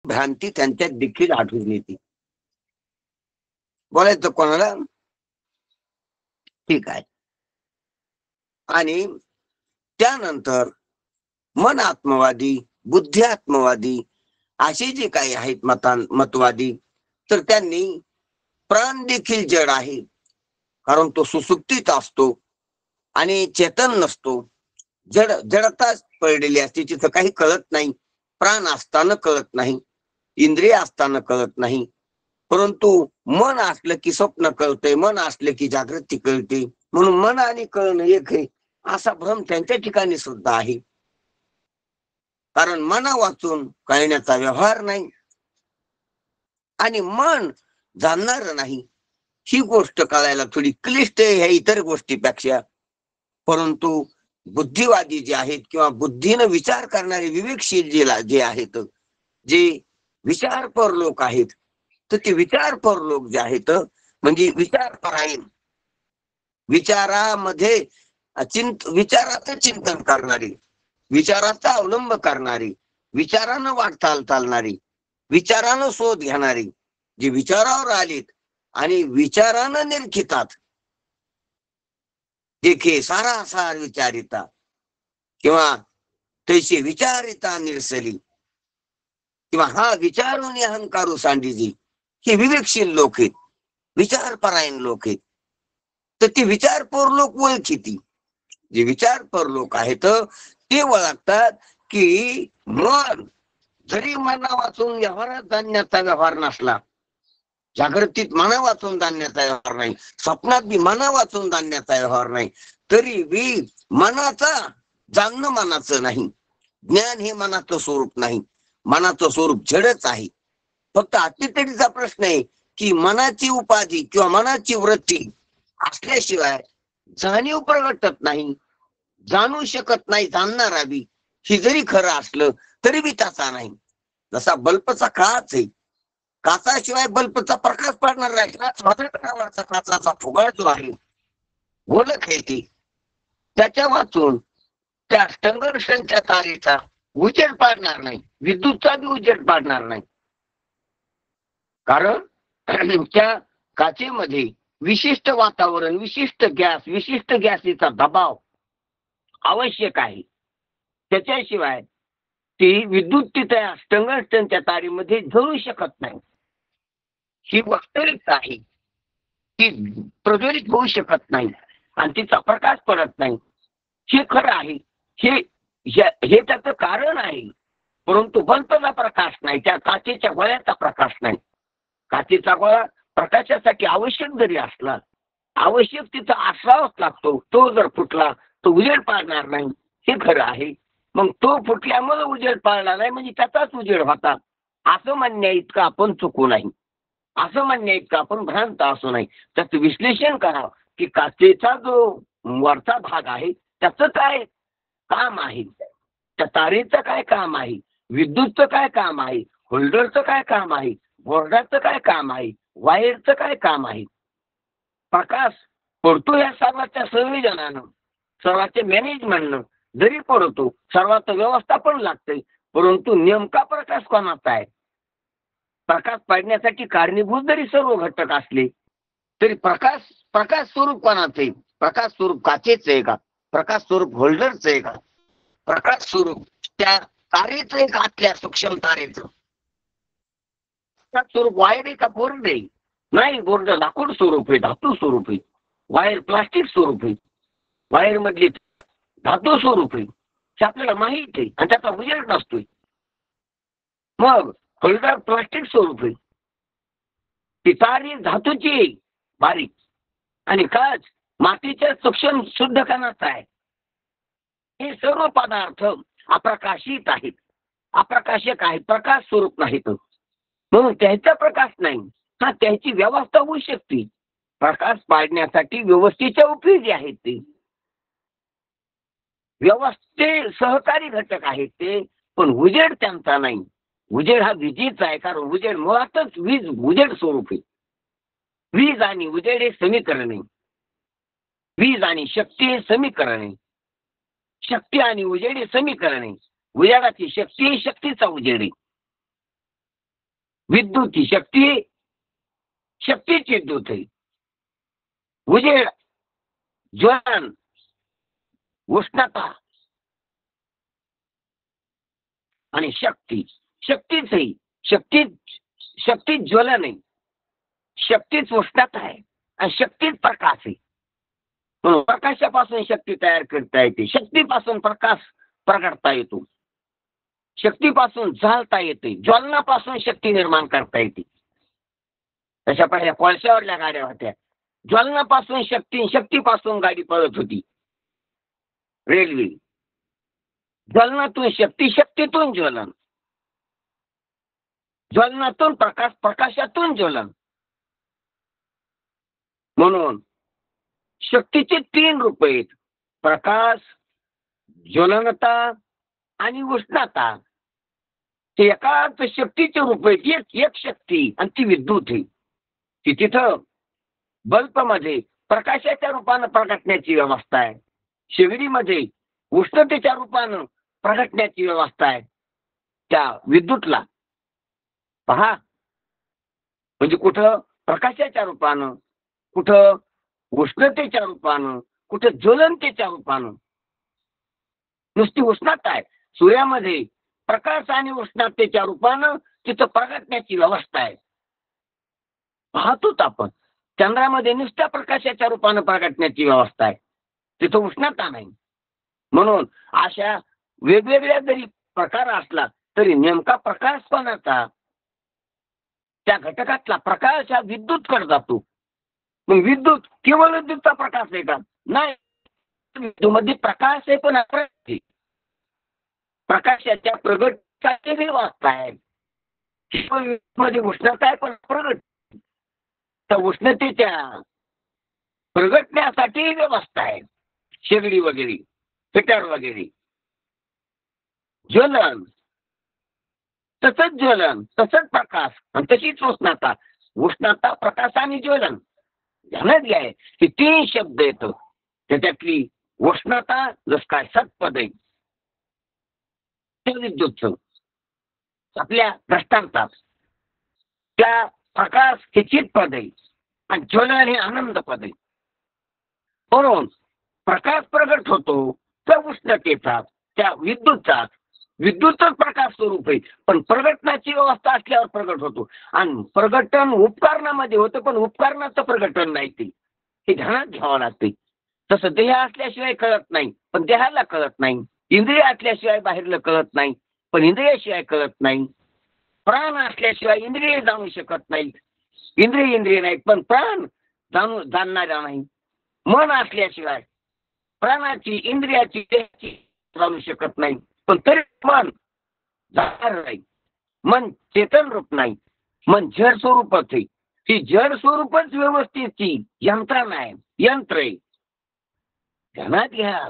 भ्रांती त्यांच्यात देखील आढळून येते. बोलायचं कोणाला? ठीक आहे. आणि त्यानंतर मन आत्मवादी, बुद्धी आत्मवादी असे जे काही आहेत मतवादी, तर त्यांनी प्राण देखील जड आहे, कारण तो सुसुप्तीत असतो आणि चेतन नसतो. जडताच पडलेली असते, तिथं काही कळत नाही. प्राण असताना कळत नाही, इंद्रिय असताना कळत नाही. परंतु मन असलं की स्वप्न कळतंय, मन असलं की जागृती कळते. म्हणून मन आणि कळणं एक आहे असा भ्रम त्यांच्या ठिकाणी सुद्धा आहे. कारण मना वाचून कळण्याचा व्यवहार नाही आणि मन जाणणार नाही. ही गोष्ट कळायला थोडी क्लिष्ट आहे ह्या इतर गोष्टीपेक्षा. परंतु बुद्धिवादी जे आहेत किंवा बुद्धीनं विचार करणारे विवेकशील जे आहेत, जे विचारपर लोक आहेत, तर ते विचारपर लोक जे आहेत म्हणजे विचारपरायण, विचारामध्ये विचाराचं चिंतन करणारी, विचाराचा अवलंब करणारी, विचारानं वाटचाल चालणारी, विचारानं शोध घेणारी, जे विचारावर आलीत आणि विचारानं निरखितात, देखे सारासार विचारिता किंवा तैसे विचारिता निरसली किंवा हा विचारून अहंकारू सांडीजी, हे विवेकशील लोक आहेत, विचारपरायण लोक आहेत. तर ते विचारपर लोक ओळखीती. जे विचारपर लोक आहेत ते ओळखतात की मन जरी मना वाचून व्यवहारात जाणण्याचा व्यवहार नसला, जागृतीत मना वाचून जाणण्याचा व्यवहार नाही, स्वप्नात बी मना वाचून जाणण्याचा व्यवहार नाही, तरी बी मनाचा जाणणं मनाचं नाही. ज्ञान हे मनाचं स्वरूप नाही, मनाचं स्वरूप जडच आहे. फक्त अतितडीचा प्रश्न आहे की मनाची उपाधी किंवा मनाची वृत्ती असल्याशिवाय जाणीव प्रगटत नाही, जाणू शकत नाही. जाणणारा बी ही जरी खरं असलं तरी बी त्याचा नाही. जसा बल्बचा काच आहे, काचाशिवाय बल्बचा प्रकाश पडणार नाही. काचाचा फुगा जो आहे, गोलक आहे ती, त्याच्या वाचून त्या संघर्षांच्या तारेचा उजेड पाडणार नाही, विद्युतचा बी उजेड पाडणार नाही. कारण त्या काचेमध्ये विशिष्ट वातावरण, विशिष्ट गॅस, विशिष्ट गॅसीचा दबाव आवश्यक आहे. त्याच्याशिवाय ती विद्युत त्या टंगस्टनच्या तारीमध्ये जळू शकत नाही. ही वास्तविकता आहे, ती प्रज्वलित होऊ शकत नाही आणि तिचा प्रकाश पडत नाही. हे खरं आहे, हे त्याचं कारण आहे. परंतु बल्बचा प्रकाश नाही, त्या काचेच्या गोळ्याचा प्रकाश नाही. काचेचा गोळा प्रकाशासाठी आवश्यक जरी असला, आवश्यक तिचा असावाच लागतो. तो जर फुटला तो उजेड पाडणार नाही, हे खरं आहे. मग तो फुटल्यामुळे उजेड पाडला नाही म्हणजे त्याचाच उजेड होता असं म्हणण्या इतकं आपण चुकू नाही, असं म्हणण्या इतकं आपण भ्रांत असू नाही. त्याचं विश्लेषण करावं की काचेचा जो वरचा भाग आहे त्याचं काय काम आहे, त्या तारेचं काय काम आहे, विद्युतचं काय काम आहे, होल्डरचं काय काम आहे, बोर्डाचं काय काम आहे, वायरचं काय काम आहे. प्रकाश पडतो या सर्वांच्या संयोजनानं, सर्वांचे मॅनेजमेंटनं जरी पडतो, सर्वांचं व्यवस्थापन लागतंय, परंतु नेमका प्रकाश कोणाचा आहे? प्रकाश पाडण्यासाठी कारणीभूत जरी सर्व घटक असले तरी प्रकाश स्वरूप कोणाचं आहे? प्रकाश स्वरूप काचेचं आहे का? प्रकाश स्वरूप होल्डरचं आहे का? प्रकाश स्वरूप त्या तारेचं आहे का? आतल्या सूक्ष्म तारेचं प्रकाश स्वरूप वायर आहे का बोर्ड आहे? नाही, बोर्ड लाकूड स्वरूप आहे, धातू स्वरूप आहे. वायर प्लास्टिक स्वरूप आहे, वायर मधली धातू स्वरूप आहे. हे आपल्याला माहित आहे आणि त्याचा उजेड नसतोय. मग होल्डर प्लास्टिक स्वरूप आहे, ती तार ही धातूची आहे बारीक, आणि काच मातीच्या सूक्ष्म शुद्ध कणाचा आहे. हे सर्व पदार्थ अप्रकाशित आहेत, अप्रकाशक आहेत, प्रकाश स्वरूप नाहीत. म्हणून त्याचा प्रकाश नाही, हा त्याची व्यवस्था होऊ शकते. प्रकाश पाडण्यासाठी व्यवस्थेच्या उपयोगी आहेत ते, व्यवस्थे सहकारी घटक आहेत ते, पण उजेड त्यांचा नाही. उजेड हा विजेचा आहे, कारण उजेड मुळातच वीज उजेड स्वरूप आहे. वीज आणि उजेड हे समीकरण आहे. वीज आणि शक्ती हे समीकरण आहे. शक्ती आणि उजेड हे समीकरण आहे. उजेडाची शक्ती ही शक्तीचा उजेड आहे. विद्युत ही शक्ती, शक्तीच विद्युत आहे. उजेड, ज्वलन, उष्णता आणि शक्ती. शक्तीच आहे. शक्तीच ज्वलन आहे, शक्तीच उष्णता आहे आणि शक्तीच प्रकाश आहे. म्हणून प्रकाशापासून शक्ती तयार करता येते, शक्तीपासून प्रकाश प्रगटता येतो, शक्तीपासून जाळता येते, ज्वलनापासून शक्ती निर्माण करता येते. तशा पहिल्या कोळशावरल्या गाड्या होत्या, ज्वलनापासून शक्ती, शक्तीपासून गाडी पळत होती. रेल्वे, ज्वलनातून शक्ती, शक्तीतून ज्वलन, ज्वलनातून प्रकाश, प्रकाशातून ज्वलन. म्हणून शक्तीचे 3 रूप आहेत, प्रकाश, ज्वलनता आणि उष्णता. ते एकाच शक्तीचे रूप आहेत. एक शक्ती आणि ती विद्युत आहे. ती तिथं बल्बमध्ये प्रकाशाच्या रूपानं प्रगटण्याची व्यवस्था आहे, शेगडीमध्ये उष्णतेच्या रूपानं प्रगटण्याची व्यवस्था आहे. त्या विद्युतला पहा, म्हणजे कुठं प्रकाशाच्या रूपानं, कुठं उष्णतेच्या रूपानं, कुठं ज्वलनतेच्या रूपानं. नुसती उष्णता आहे. सूर्यामध्ये प्रकाश आणि उष्णतेच्या रूपानं तिथं प्रगटण्याची व्यवस्था आहे. पाहतोच आपण. चंद्रामध्ये नुसत्या प्रकाशाच्या रूपानं प्रगटण्याची व्यवस्था आहे, तिथं उष्णता नाही. म्हणून अशा वेगवेगळ्या जरी प्रकार असला तरी नेमका प्रकाश कोणाचा, त्या घटकातला प्रकाश हा विद्युतकडे जातो. मग विद्युत केवळ विद्युतचा प्रकाश आहे का? नाही, विद्युतमध्ये प्रकाश आहे पण अप्रगट आहे. प्रकाशाच्या प्रगटाची व्यवस्था आहे. मध्ये उष्णता आहे पण प्रगट. त्या उष्णतेच्या प्रगटण्यासाठी व्यवस्था आहे, शेगडी वगैरे, हिटर वगैरे. ज्वलन, तसंच ज्वलन, तसंच प्रकाश आणि तशीच उष्णता. उष्णता, प्रकाश आणि ज्वलन. ध्यानात घ्या, हे 3 शब्द येतो. त्याच्यातली उष्णता जस काय सत्पद आहे, ते विद्युतचं आपल्या दृष्टांतात. त्या प्रकाश हे चित्पद आहे आणि ज्वलन हे आनंद पद आहे. म्हणून प्रकाश प्रगट होतो त्या उष्णतेचा, त्या विद्युतचा. विद्युतच प्रकाश स्वरूप आहे, पण प्रगटनाची व्यवस्था असल्यावर प्रगट होतो. आणि प्रगटन उपकरणामध्ये होतं, पण उपकरणाचं प्रगटन नाही. ते हे ध्यानात घ्यावं लागते. तसं देह असल्याशिवाय कळत नाही, पण देहाला कळत नाही. इंद्रिय असल्याशिवाय बाहेरलं कळत नाही, पण इंद्रियाशिवाय कळत नाही. प्राण असल्याशिवाय इंद्रिय जाणू शकत नाहीत. इंद्रिय नाहीत, पण प्राण जाणणारा नाही. मन असल्याशिवाय प्राणाची, इंद्रियाची, देहाची जाणू शकत नाही, पण तरी मन जाणार नाही. मन चेतन रूप नाही, मन जड स्वरूपच आहे. ही जड स्वरूपच व्यवस्थेची यंत्रणा आहे, यंत्र आहे. ध्यानात घ्या,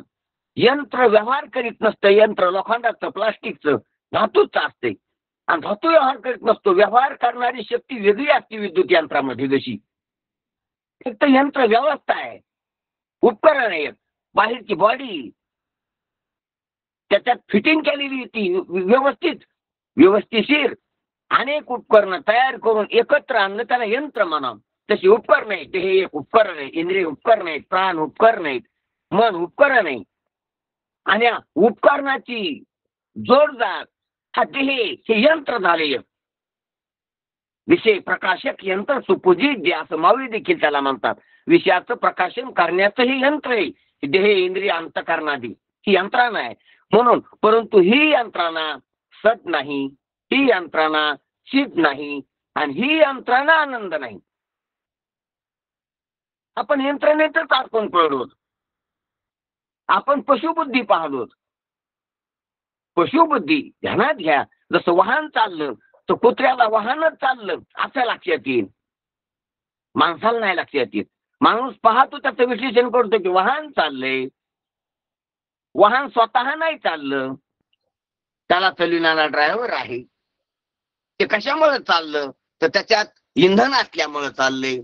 यंत्र व्यवहार करीत नसतं. यंत्र लोखंडाचं, प्लास्टिकचं, धातूच असते आणि धातू व्यवहार करीत नसतो. व्यवहार करणारी शक्ती वेगळी असते विद्युत यंत्रामध्ये. जशी फक्त यंत्र व्यवस्था आहे, उपकरण आहे, बाहेरची बॉडी त्याच्यात फिटिंग केलेली ती व्यवस्थिशीर अनेक उपकरणं तयार करून एकत्र आणलं, त्याला यंत्र म्हणा. तशी उपकरण आहेत. हे एक उपकरण आहे. इंद्रिय उपकरण आहेत, प्राण उपकरण आहेत, मन उपकरण आहे. आणि या उपकरणाची जोडदार हा देह हे यंत्र झाले. विषय प्रकाशक यंत्र सुपूजित असं माऊली देखील त्याला म्हणतात. विषयाचं प्रकाशन करण्याचं हे यंत्र आहे. देह, इंद्रिय, अंतःकरणादी ही यंत्रणा आहे. म्हणून परंतु ही यंत्रणा सत नाही, ही यंत्रणा चित नाही आणि ही यंत्रणा आनंद नाही. आपण यंत्रणेतच आपण पडलो. आपण पशुबुद्धी पाहलो. पशुबुद्धी ध्यानात घ्या. जसं वाहन चाललं तर कुत्र्याला वाहनच चाललं असं लक्षात येईल, माणसाला नाही लक्षात येत. माणूस पाहतो, त्याचं विश्लेषण करतो की वाहन चाललंय. वाहन स्वतः नाही चाललं, त्याला चालविणारा ड्रायव्हर आहे. ते कशामुळे चाललं तर त्याच्यात इंधन असल्यामुळे चाललंय,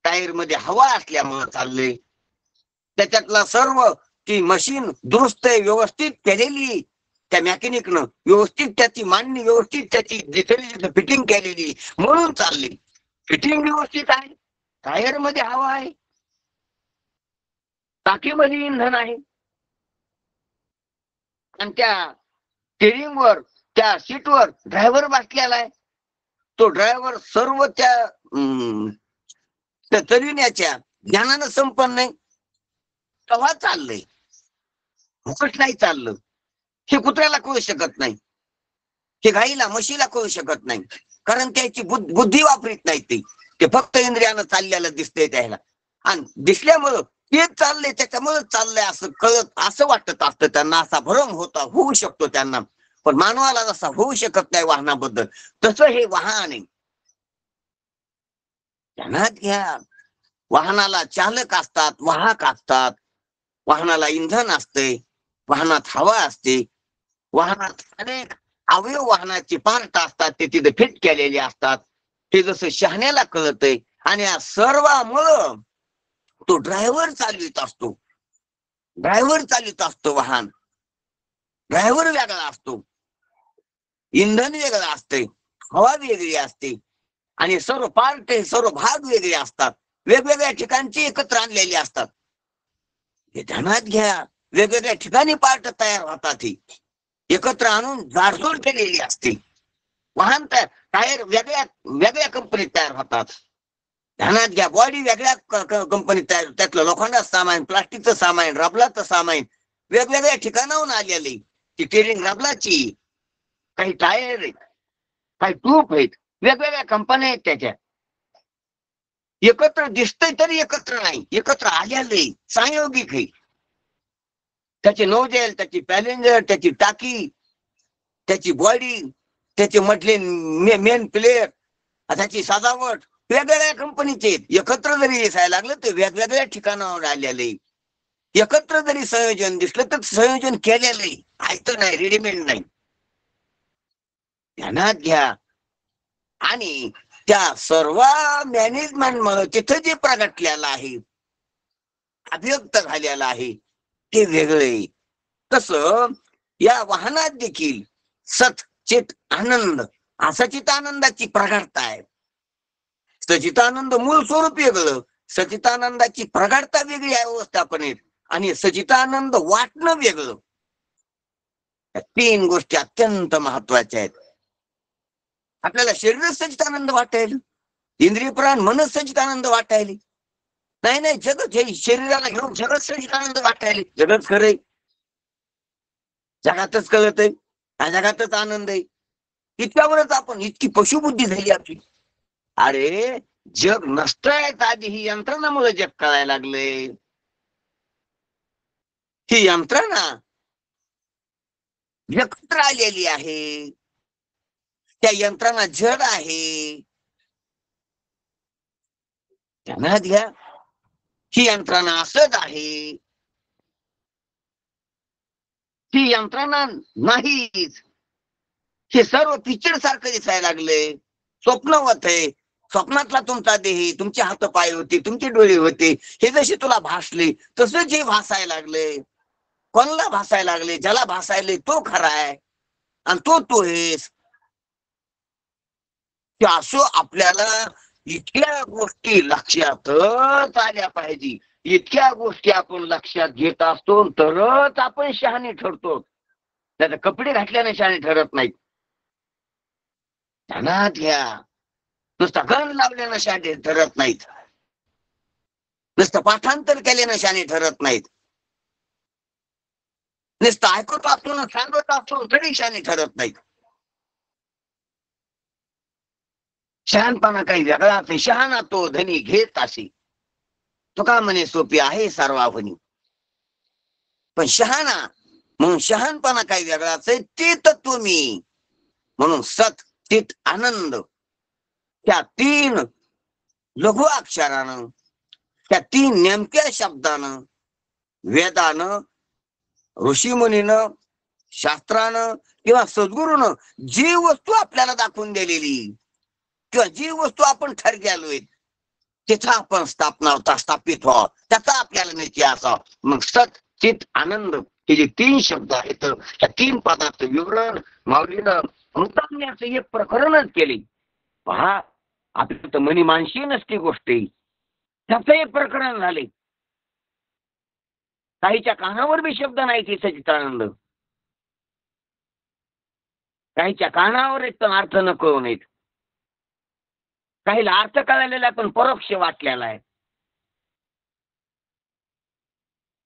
टायर मध्ये हवा असल्यामुळे चाललंय. त्याच्यातला सर्व ती मशीन दुरुस्त व्यवस्थित केलेली, त्या मेकॅनिकनं व्यवस्थित त्याची मांडणी, व्यवस्थित त्याची जिथे फिटिंग केलेली म्हणून चालली. फिटिंग व्यवस्थित आहे, टायर मध्ये हवा आहे, टाकीमध्ये इंधन आहे, आणि त्या स्टेरिंग वर, त्या सीटवर ड्रायव्हर बसलेला आहे. तो ड्रायव्हर सर्व त्या चरविण्याच्या ज्ञानानं संपन्न नाही, तेव्हा चाललंय. फुकट नाही चाललं. हे कुत्र्याला कळू शकत नाही, हे गाईला म्हशीला कळू शकत नाही, कारण त्याची बुद्धी वापरीत नाही. ते फक्त इंद्रियानं चाललेलं दिसतंय त्याला, आणि दिसल्यामुळं तेच चाललंय, त्याच्यामुळे चाललंय असं कळत, असं वाटत असतं त्यांना, असा भ्रम होऊ शकतो त्यांना. पण मानवाला जसा होऊ शकत नाही वाहनाबद्दल, तसं हे वाहन आहे. ध्यानात घ्या, वाहनाला चालक असतात, वाहक असतात, वाहनाला इंधन असते, वाहनात हवा असते, वाहनात अनेक अवयव वाहनाचे पार्ट असतात, ते तिथे फिट केलेले असतात. ते जसं शहाण्याला कळतंय, आणि या सर्वामुळं तो ड्रायव्हर चालवित असतो. ड्रायव्हर चालवित असतो वाहन. ड्रायव्हर वेगळा असतो, इंधन वेगळं असते, हवा वेगळी असते, आणि सर्व पार्ट, सर्व भाग वेगळे असतात, वेगवेगळ्या ठिकाणचे एकत्र आणलेले असतात. हे ध्यानात घ्या, वेगवेगळ्या ठिकाणी पार्ट तयार होतात, ही एकत्र आणून जाडजूड केलेली असते. वाहन टायर वेगळ्या वेगळ्या कंपनीत तयार होतात. ध्यानात घ्या, बॉडी वेगळ्या कंपनीत तयार, त्यातलं लोखंडाचं सामान, प्लास्टिकचं सामान, रबलाचं सामान वेगवेगळ्या ठिकाणाहून आलेले. ती टेरिंग रबलाची, काही टायर आहेत, काही ट्यूब आहेत, वेगवेगळ्या कंपन्या आहेत त्याच्या. एकत्र दिसतंय तरी एकत्र नाही, एकत्र आलेले संयोगिक आहे. त्याचे नोझेल, त्याची पॅलेंजर, त्याची टाकी, त्याची बॉडी, त्याचे मधले मेन प्लेयर, त्याची सजावट वेगवेगळ्या कंपनीचे आहेत. एकत्र जरी दिसायला लागलं तर वेगवेगळ्या ठिकाणावर आलेले. एकत्र जरी संयोजन दिसलं तर संयोजन केलेलं आहे, तर नाही, रेडीमेड नाही. ध्यानात घ्या, आणि त्या सर्व मॅनेजमेंट मुळे तिथं जे प्रगटलेलं आहे, अभिव्यक्त झालेलं आहे, ते वेगळे. तसं या वाहनात देखील सत चित आनंद, सचितानंदाची प्रगाढता आहे. सचितानंद मूळ स्वरूप वेगळं, सचितानंदाची प्रगाढता वेगळी आहे अवस्थापनेत, आणि सचितानंद वाटणं वेगळं. या तीन गोष्टी अत्यंत महत्वाच्या आहेत. आपल्याला शरीरच सचितानंद वाटायला, इंद्रिय प्राण मनच सचितानंद वाटायला नाही, नाही, जगत हे शरीराला घेऊन जगत सचितानंद वाटायला. जगत खरंय, जगातच कळत आहे, जगातच आनंद आहे. इतक्यावरच आपण इतकी पशुबुद्धी झाली आपली. अरे जग नसतायच आधी ही यंत्रणामुळे जग कळायला लागले. ही यंत्रणा एकत्र आलेली आहे, त्या यंत्रणा जड आहे. ध्यानात घ्या, ही यंत्रणा असच आहे, ही यंत्रणा नाहीच. हे सर्व पिक्चर सारखं दिसायला लागले, स्वप्नवत आहे. स्वप्नातला तुमचा देह, तुमचे हात पाय होते, तुमचे डोळे होते, हे जसे तुला भासले तसं जे भासायला लागले. कोणाला भासायला लागले? ज्याला भासायले तो खरा आहे, आणि तो हेस. असं आपल्याला इतक्या गोष्टी लक्षातच आल्या पाहिजे. इतक्या गोष्टी आपण लक्षात घेत असतो तरच आपण शहाणे ठरतो. त्याचे कपडे घातल्याने शहाणे ठरत नाहीत. ध्यानात घ्या, नुसतं गण लावल्यानं शहाणे ठरत नाहीत, नुसतं पाठांतर केल्यानं शहाणे ठरत नाहीत, नुसतं ऐकत असतो ना सांगत असतो तरी शहाणे ठरत नाहीत. शहाणपणा काही वेगळाच आहे. शहाणा तो धनी घेत असे, तुका म्हणे सोपी आहे सर्वाभनी. पण शहाणा म्हणून शहाणपणा काही वेगळाच आहे, ते तत्व मी. म्हणून सत चित आनंद, त्या तीन लघु अक्षरानं, त्या तीन नेमक्या शब्दानं, वेदानं, ऋषीमुनीनं, शास्त्रानं किंवा सद्गुरूनं जी वस्तू आपल्याला दाखवून दिलेली, किंवा जी वस्तू आपण ठरलेलोय तिथं आपण स्थापित व्हावं, त्याचा आपल्याला निश्चय असावा. मग सत चित आनंद हे जे 3 शब्द आहेत त्या 3 पदाचं विवरण माऊलीनं मृतांण्याचं एक प्रकरणच केले. पहा, आपली तर मनी मानशी नसती गोष्ट आहे, त्याचं एक प्रकरण झाले. काहीच्या कानावर बी शब्द नाही ती सच्चिदानंद, काहीच्या कानावर एक तर अर्थ न कळून येत, काहीला अर्थ कळलेला पण परोक्ष वाटलेला आहे.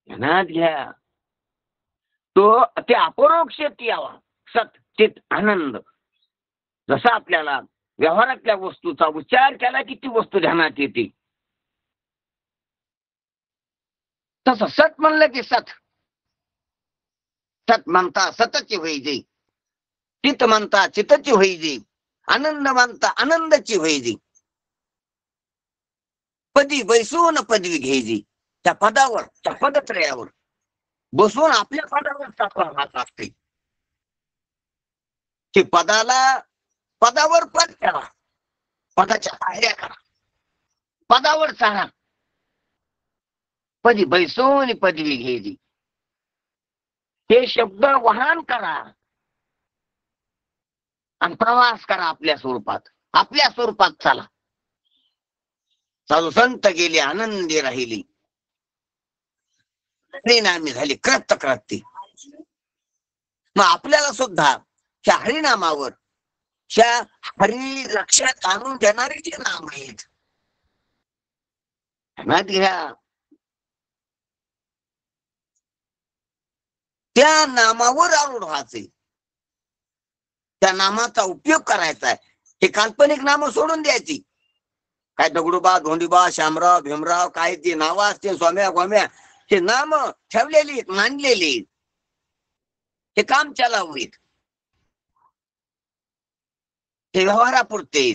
ध्यानात घ्या, तो ते अपरोक्षात यावा. सत चित आनंद. जसा आपल्याला व्यवहारातल्या वस्तूचा उच्चार केला की ती वस्तू ध्यानात येते, तसं सत म्हणलं की सत. सत म्हणता सतची होई जे, चित म्हणता चितची होई जे, आनंद म्हणता आनंदाची होई जे, पदी बैसून पदवी घ्यायची. त्या पदावर, त्या पदत्रयावर बसून आपल्या पदावर टाकला हात असते. ते पदावर पद करा, पदाच्या पायऱ्या करा, पदावर चाला, पदी बैसून पदवी घ्यायची. हे शब्द वाहन करा आणि प्रवास करा आपल्या स्वरूपात. आपल्या स्वरूपात चाला. साधू संत गेले आनंदी राहिली, परिणामी झाली कृत क्रांती. मग आपल्याला सुद्धा त्या हरिनामावर, त्या हरी लक्षात आणून देणारे जे नाम आहेत, ध्यानात घ्या, त्या नामावर आरूढ व्हायचे, त्या नामाचा उपयोग करायचा आहे. हे काल्पनिक नाम सोडून द्यायची. काय दगडूबा, धोंडीबा, शामराव, भीमराव, काय ते नाव असते, स्वाम्या गोम्या, हे नाम ठेवलेली मानलेली, हे काम चालावीत, ते व्यवहारापुरते.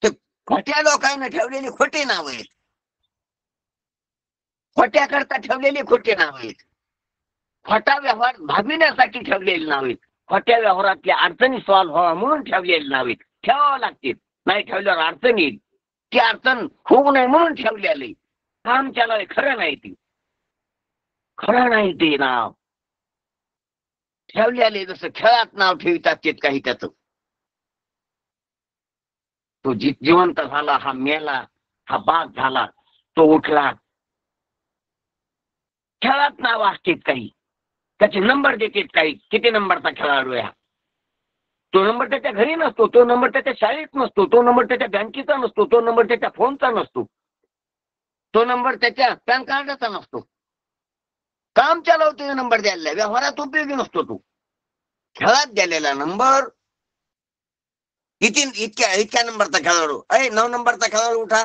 ते खोट्या लोकांना ठेवलेली खोटी नाव आहेत, खोट्या करता ठेवलेली खोटी नाव आहेत, खोटा व्यवहार भागविण्यासाठी ठेवलेली नाव आहेत, खोट्या व्यवहारातल्या अडचणी सॉल्व्ह व्हावा म्हणून ठेवलेली नाव आहेत. ठेवावं लागतील, नाही ठेवल्यावर अडचण येईल. ती अडचण होऊ नये म्हणून ठेवलेली. काम चालवले, खरं नाही ती, खरं नाही ते नाव ठेवलेले. जसं खेळात नाव ठेवितात ते काही त्याच. तो जिवंत झाला, हा मेला, हा बाद झाला, तो उठला. खेळात नाव असतात काही, त्याचे नंबर देतात काही. किती नंबरचा खेळाडू आहे, तो नंबर त्याच्या घरी नसतो, तो नंबर त्याच्या शाळेत नसतो, तो नंबर त्याच्या बँकेचा नसतो, तो नंबर त्याच्या फोनचा नसतो, तो नंबर त्याच्या पॅन कार्डाचा नसतो. काम चालवतो नंबर द्यायला, व्यवहारात उपयोगी नसतो तो. खेळात द्यालेला नंबर, इतक्या नंबरचा खेळाडू, 9 नंबरचा खेळाडू उठा,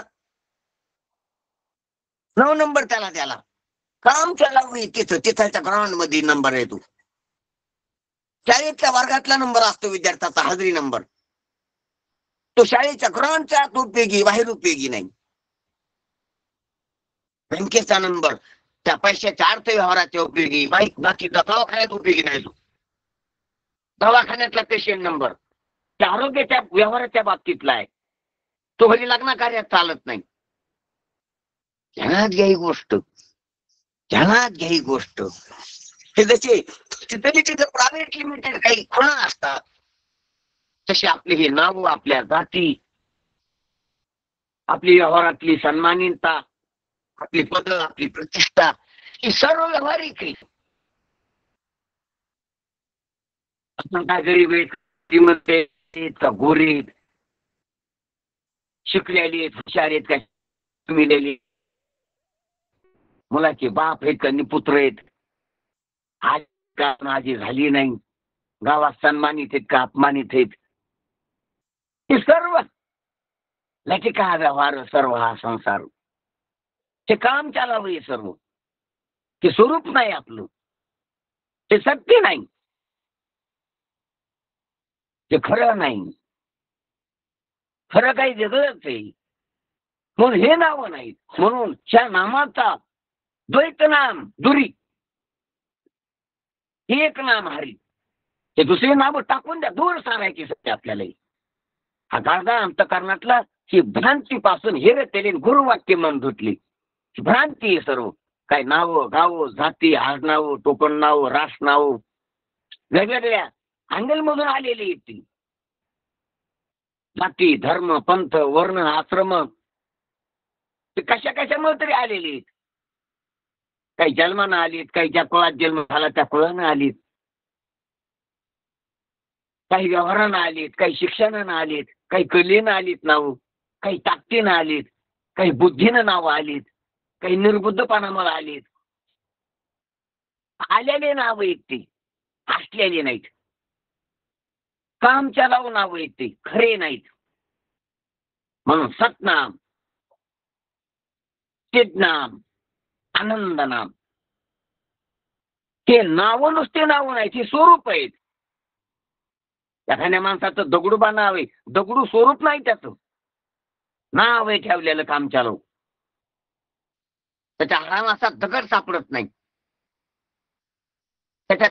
9 नंबर त्याला काम चालावं. तिथं ग्राउंड मध्ये नंबर येतो. शाळेतल्या वर्गातला नंबर असतो विद्यार्थ्याचा, हजरी नंबर. तो शाळेच्या ग्राउंडच्या आत उपयोगी, बाहेर उपयोगी नाही. बँकेचा नंबर त्या पैशाच्या अर्थ व्यवहाराच्या उपयोगी, बाकी दवाखान्यात उपयोगी नाही. तो दवाखान्यातला पेशंट नंबर त्या आरोग्याच्या व्यवहाराच्या बाबतीतला आहे, तो घरी लग्न कार्यात चालत नाही. ध्यानात घ्या ही गोष्ट, ध्यानात घ्या ही गोष्ट. हे जसे तिथे प्रायव्हेट लिमिटेड काही खुणा असतात, तसे आपले हे नाव, आपल्या जाती, आपली व्यवहारातली सन्मानिता, आपली पद, आपली प्रतिष्ठा, ही सर्व व्यवहारिक आहे. आपण काय गरीब आहेत, श्रीमंत का गोरी, शिकलेली आहेत, हुशार आहेत का मिळालेली, मुलाचे बाप आहेत का निपुत्र आहेत, आज का माझी झाली नाही, गावात सन्मानित आहेत का अपमानित आहेत, हे सर्व लटिका हा व्यवहार, सर्व हा संसार, ते काम चालावं. हे सर्व ते स्वरूप नाही आपलं, ते सत्य नाही, ते खरं नाही, खरं काही वेगळंच आहे. म्हणून हे नाव नाहीत. म्हणून त्या नामाचा द्वैत नाम दुरी, एक नाम हरी, ते दुसरे नाम टाकून द्या, दूर सारायची सत्य आपल्याला. हा गाडगा अंतकरणातला ही भ्रांतीपासून हे तेले गुरुवाक्य मन धुतली. भ्रांती आहे सर्व. काय नावं गावं जाती आडनावं टोपण नावं रास नावं वेगवेगळ्या अँगलमधून आलेली आहेत ती. जाती धर्म पंथ वर्ण आश्रम ते कशा कशामुळे तरी आलेली आहेत. काही जन्मानं आलीत, काही ज्या कुळात जन्म झाला त्या कुळानं आलीत, काही व्यवहारानं आलीत, काही शिक्षणानं आलीत, काही कलेनं आलीत नावं, काही ताकदीनं आलीत, काही बुद्धीनं नावं आलीत, काही निर्बुद्धपणामुळे आलीत. आलेले नाव आहेत ती, असलेली नाहीत. काम चालावं नाव आहेत ती, खरे नाहीत. म्हणून सतनाम, चिदनाम, आनंद नाम हे नाव नुसते नाव नाही, ती स्वरूप आहेत. एखाद्या माणसाचं दगडूबा नाव आहे, दगडू स्वरूप नाही त्याचं, नाव आहे ठेवलेलं काम चालव. त्याच्या आरामासात दगड सापडत नाही, त्याच्या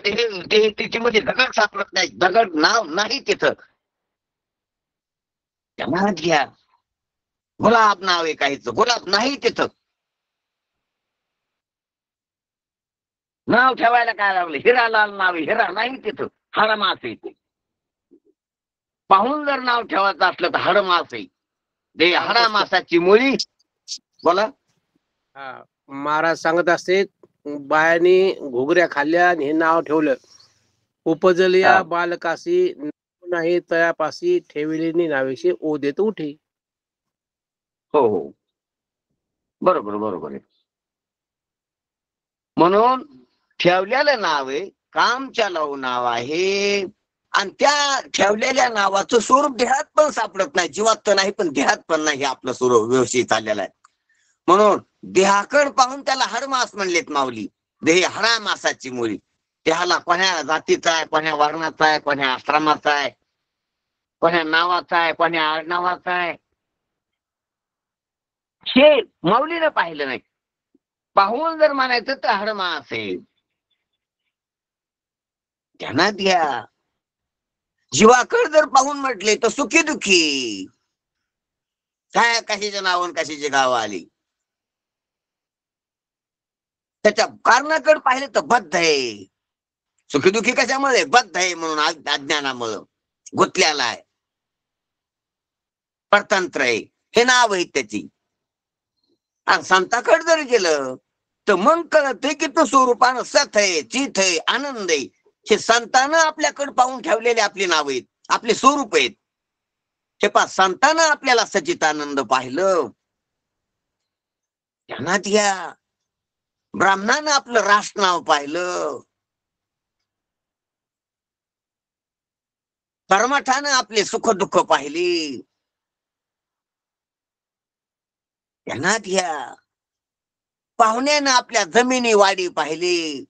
तिच्यामध्ये दगड सापडत नाही, दगड नाव नाही तिथं. मनात घ्या, गुलाब नाव आहे काहीच, गुलाब नाही तिथं. नाव ठेवायला काय लागलं, हिरालाल नाव आहे, हिरा नाही तिथं, हाडमास आहे. पाहून जर नाव ठेवायचं असलं तर हाडमास आहे. ते हाडामासाची मुळी. बोला. महाराज सांगत असते, बायानी घुगऱ्या खाल्ल्या आणि हे नाव ठेवलं, उपजलिया बालकाशी नाही तयापाशी ठेवलेली नावेशी ओ देत उठे. हो हो, बरोबर बरोबर आहे. म्हणून ठेवलेलं नाव आहे, काम चालव नाव आहे. आणि त्या ठेवलेल्या नावाचं स्वरूप देहात पण सापडत नाही, जीवात तर नाही पण देहात पण नाही. हे आपलं स्वरूप व्यवस्थित चाललेलं आहे. म्हणून देहाकड पाहून त्याला हरमास म्हणलेत माऊली. देह हरा मासाची मुळी. देहाला कोण्या जातीचा आहे, कोण्या वर्णाचा आहे, कोण्या आश्रमाचा आहे, कोण्या नावाचा आहे, कोण्या आडनावाचा आहे, हे माऊलीनं पाहिलं नाही. पाहून जर म्हणायचं तर हरमास आहे. ध्यानात घ्या, जीवाकड जर पाहून म्हटले तर सुखी दुखी. काय कशाचे नाव आणि कशाची गाव आली. त्याच्या कारणाकडे पाहिलं तर बद्ध आहे. सुखी दुखी कशामुळे बद्ध आहे, म्हणून अज्ञानामुळं गुंतलेला आहे, परतंत्र आहे, हे नाव आहे त्याची. आणि संताकडे जर गेलं तर मग कळतंय की तो स्वरूपानं सत आहे, चित आहे, आनंद आहे. हे संतानं आपल्याकडे पाहून ठेवलेले आपली नाव आहेत, आपले स्वरूप आहेत. हे पा संतानं आपल्याला सचितानंद पाहिलं. ध्यानात घ्या, ब्राह्मणानं आपलं रास नाव पाहिलं, कर्मठानं आपले सुख दुःख पाहिली. ध्यानात घ्या, पाहुण्यानं आपल्या जमिनी वाडी पाहिली,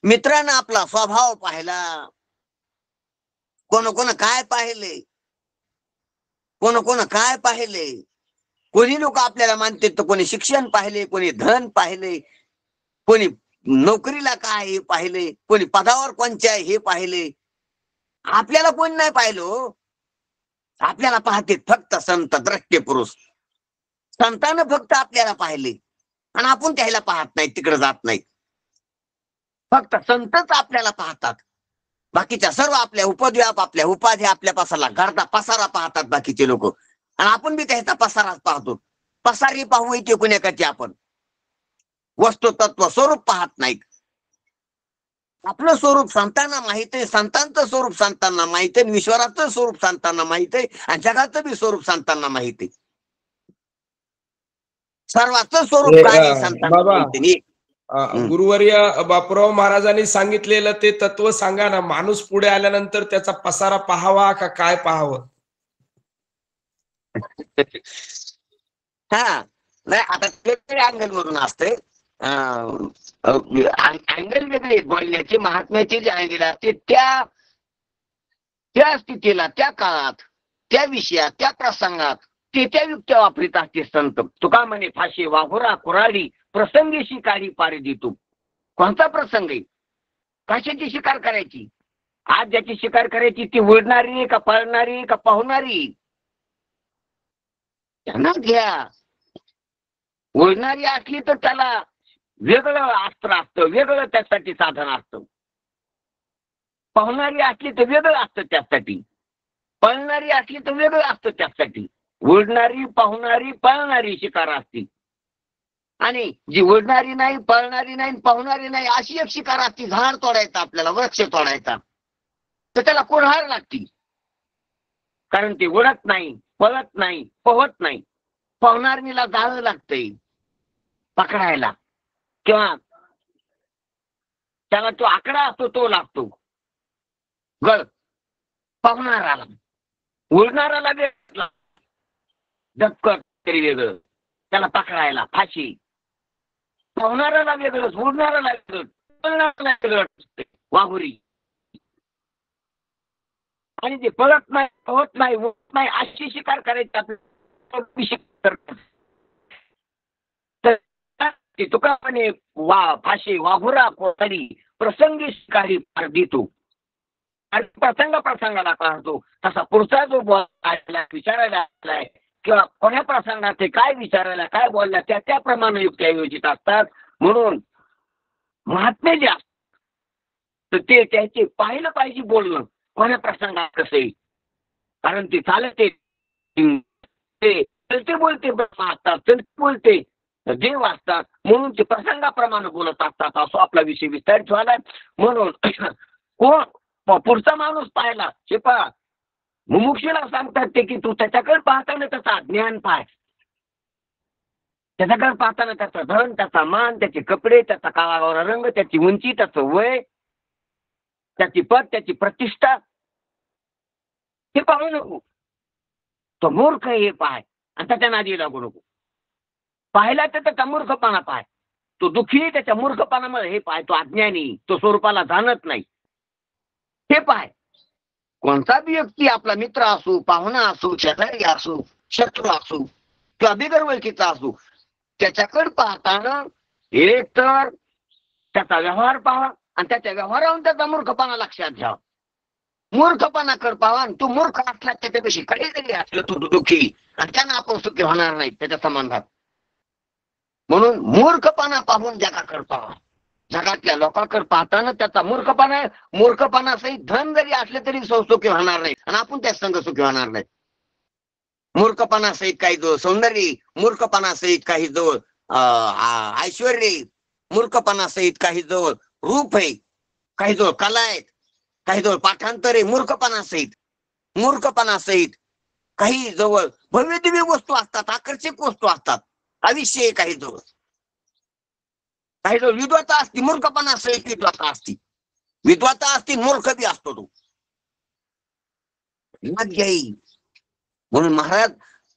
मित्रानं आपला स्वभाव पाहिला. कोण कोण काय पाहिले, कोण कोण काय पाहिले. कोणी लोक आपल्याला मानते तर कोणी शिक्षण पाहिले, कोणी धन पाहिले, कोणी नोकरीला काय हे पाहिले, कोणी पदावर कोणच्या हे पाहिले. आपल्याला कोणी नाही पाहिलं. आपल्याला पाहते फक्त संत द्रष्टे पुरुष. संतानं फक्त आपल्याला पाहिले आणि आपण त्याला पाहत नाही, तिकडे जात नाही. फक्त संतच आपल्याला पाहतात. बाकीच्या सर्व आपल्या उपद्व्याप, आपल्या उपाध्या, आपल्या पसारा घरचा पसारा पाहतात बाकीचे लोक. आणि आपण बी त्याचा पसाराच पाहतो. पसारी पाहू इथे कुणाकडचे आपण वस्तू तत्व स्वरूप पाहत नाहीत. आपलं स्वरूप संतांना माहित आहे, संतांचं स्वरूप संतांना माहित आहे, ईश्वराचं स्वरूप संतांना माहित आहे, आणि जगाचं बी स्वरूप संतांना माहित आहे. सर्वांचं स्वरूप काय संतांना माहित आहे. गुरुवर्य बापूराव महाराजांनी सांगितलेलं ते तत्व सांगा ना. माणूस पुढे आल्यानंतर त्याचा पसारा पाहावा का काय पाहावं? हा नाही, आता वेगवेगळ्या अँगल वरून असते. अँगल वेगळे बोलण्याची, महात्म्याची जी अँगल असते त्या स्थितीला, त्या काळात, त्या विषयात, त्या प्रसंगात ते त्या युक्त्या वापरीत असते संत. तुका म्हणे फाशी वाघुरा कुऱ्हाडी प्रसंगी शिकारी पारी देतो. कोणता प्रसंग आहे, कशाची शिकार करायची, आज ज्याची शिकार करायची ती उडणारी का पळणारी का पाहुणारी. ध्यानात घ्या, ओढणारी असली तर त्याला वेगळं अस्त्र असतं, वेगळं त्यासाठी साधन असतं. पाहणारी असली तर वेगळं असतं त्यासाठी, पळणारी असली तर वेगळं असतं त्यासाठी. ओढणारी, पाहणारी, पळणारी शिकार असते. आणि जी ओढणारी नाही, पळणारी नाही, पाहणारी नाही अशी एक शिकार असती. झाड तोडायचा आपल्याला, वृक्ष तोडायचा, तर त्याला कोढार लागती. कारण ते ओढत नाही, पळत नाही, पोहत नाही. पाहणारीला जाळं लागतंय पकडायला, किंवा त्याला तो आकडा असतो तो लागतो. गळ पाहणाराला, ओढणाराला वेगळं धपकट तरी वेगळं, त्याला पकडायला फाशी. पाहणाराला वेगळंच, ओढणाराला वेगळं, पळणाराला वेगळं वाघुरी. आणि ते पळत नाही, पोहत नाही, उडत नाही अशी शिकार करायची आपल्याला. ते तुकापणे फाशी वाघुरा कोतरी प्रसंगी शिकारी फार देतो. आणि प्रसंगाला पाहतो तसा पुढचा जो विचारायला आलाय किंवा कोण्या प्रसंगात ते काय विचारायला, काय बोलल्या त्याप्रमाणे युक्त्या योजित असतात. म्हणून महात्मे जे असतात तर ते त्याचे पाहिलं पाहिजे बोलणं कोण्या प्रसंगात कसं आहे. कारण ते चालते चलते बोलते असतात, चलते बोलते देव असतात. म्हणून ते प्रसंगाप्रमाणे बोलत असतात. असो आपला विषय विस्तारित व्हायलाय. म्हणून कोण पुढचा माणूस पाहिला हे पहा, मुमुक्षूला सांगतात ते की तू त्याच्याकडे पाहताना त्याचा ज्ञान पाय, त्याच्याकडे पाहताना त्याचा धन, त्याचा मान, त्याचे कपडे, त्याचा काळागोरा रंग, त्याची उंची, त्याचं वय, त्याची पद, त्याची प्रतिष्ठा हे पाहू नको. तो मूर्ख हे पाय आणि त्याच्या नादी लागू नको. पाहिला तर त्याचा मूर्खपणा पाय. तो दुःखी त्याच्या मूर्खपणामुळे हे पाय. तो अज्ञानी, तो स्वरूपाला जाणत नाही हे पाय. कोणता बी व्यक्ती आपला मित्र असू, पाहुणा असू, शेजारी असू, शत्रू असू किंवा बिगर ओळखीचा असू, त्याच्याकडे पाहताना एक तर त्याचा व्यवहार पाहा आणि त्याच्या व्यवहारावरून त्याचा मूर्खपणा लक्षात घ्या. मूर्खपणा कर पाहा आणि तू मूर्ख असला त्याच्यापेक्षा काही जरी असलं तू दुःखी आणि त्यांना आपण सुखी होणार नाही त्याच्या संबंधात. म्हणून मूर्खपणा पाहून जगाकडे पाहा. जगातल्या लोकांकडे पाहताना त्याचा मूर्खपणा आहे. मूर्खपणासहित धन जरी असले तरी सुखी होणार नाही आणि आपण त्या संघ सुखी होणार नाही. मूर्खपणासहित काही जवळ सौंदर्य, मूर्खपणासहित काही जवळ ऐश्वर्य, मूर्खपणासहित काही जवळ रूप आहे, काही जवळ कला आहेत, काही जवळ पाठांतर आहे. मूर्खपणासहित काही जवळ भव्यदिव्य वस्तू असतात, आकर्षक वस्तू असतात, आयुष्य आहे काही जवळ. काही जवळ विद्वत्ता असती, मूर्खपणासहित विद्वत्ता असती. विद्वत्ता असती, मूर्ख बी असतो तो. म्हणून महाराज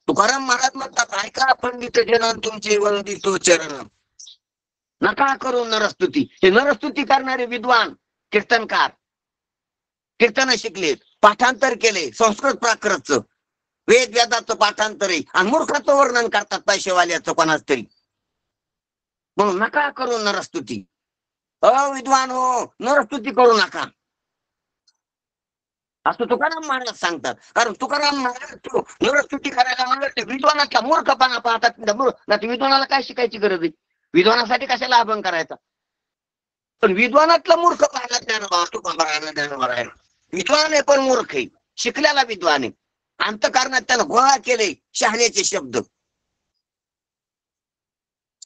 तुकाराम महाराज म्हणतात, ऐका पंडित जन तुमचे वंदितो चरण, नका करू नरस्तुती. हे नरस्तुती करणारे विद्वान कीर्तनकार, कीर्तन शिकलेत, पाठांतर केले संस्कृत प्राकृतचं, वेद वेदाचं पाठांतर आहे आणि मूर्खाचं वर्णन करतात पैसेवाल्याचं कोणाच तरी. म्हणून नका करू नरस्तुती. विद्वान हो, नरस्तुती करू नका असं तुकाराम महाराज सांगतात. कारण तुकाराम महाराज नरस्तुती करायला म्हणलं ते विद्वानाचा मूर्खपणा पाहतात. विद्वानाला काय शिकायची गरज आहे? विद्वानासाठी कशाला अभंग करायचा? पण विद्वानातला मूर्ख पाहायला ज्ञानोबा, तुकाराम ज्ञानोबा आहे. विद्वान आहे पण मूर्ख आहे, शिकलेला विद्वान आहे. अंतःकरणात त्यानं गोळा केले शहाण्याचे शब्द,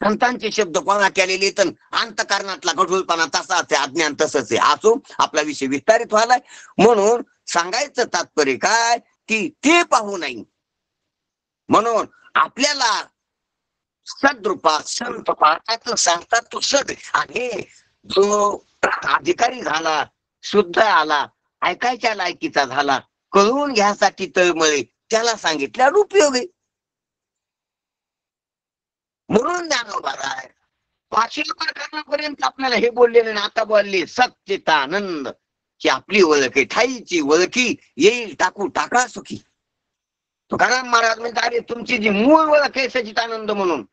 संतांचे शब्द गोळा केलेले, तर अंतःकरणातला गढूळपणा तसाच आहे, अज्ञान तसंच आहे. असो आपला विषय विस्तारित व्हायलाय. म्हणून सांगायचं तात्पर्य काय की ते पाहू नाही. म्हणून आपल्याला सद्रूपात संत पाहतात, सांगतात तो सद. आणि जो अधिकारी झाला, शुद्ध आला, ऐकायच्या लायकीचा झाला, कळून घ्यासाठी तळमळे, त्याला सांगितल्यावर उपयोग आहे. म्हणून ज्ञानोबा आहे 500 प्रकरणापर्यंत आपल्याला हे बोललेले ना. आता बोलले सच्चिदानंद की आपली ओळख आहे, ठाईची ओळखी येईल टाकू टाका सुखी. तुकाराम महाराज म्हणजे अरे तुमची जी मूळ ओळख आहे सच्चिदानंद म्हणून,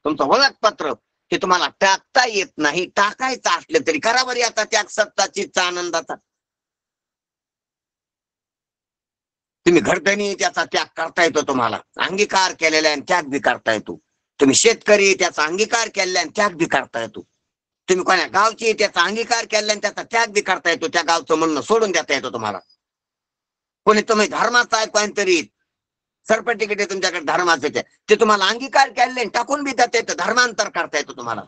तुमचं ओळखपत्र हे तुम्हाला टाकता येत नाही. टाकायचं असलं तरी करा बरी आता त्याग सत्ताचितचा आनंदाचा. तुम्ही घरधनी त्याचा त्याग करता येतो, तुम्हाला अंगीकार केलेला आणि त्याग बी करता येतो. तुम्ही शेतकरी त्याचा अंगीकार केल्याने त्याग बी करता येतो. तुम्ही कोणा गावची त्याचा अंगीकार केल्याने त्याचा त्याग बी करता येतो. त्या गावचं म्हणणं सोडून देता येतो तुम्हाला. कोणी तुम्ही धर्माचा आहे कोणतरी सर्टिफिकेट आहे तुमच्याकडे धर्माचे ते तुम्हाला अंगीकार केले टाकून बी देता येतं. धर्मांतर करता येतो तुम्हाला.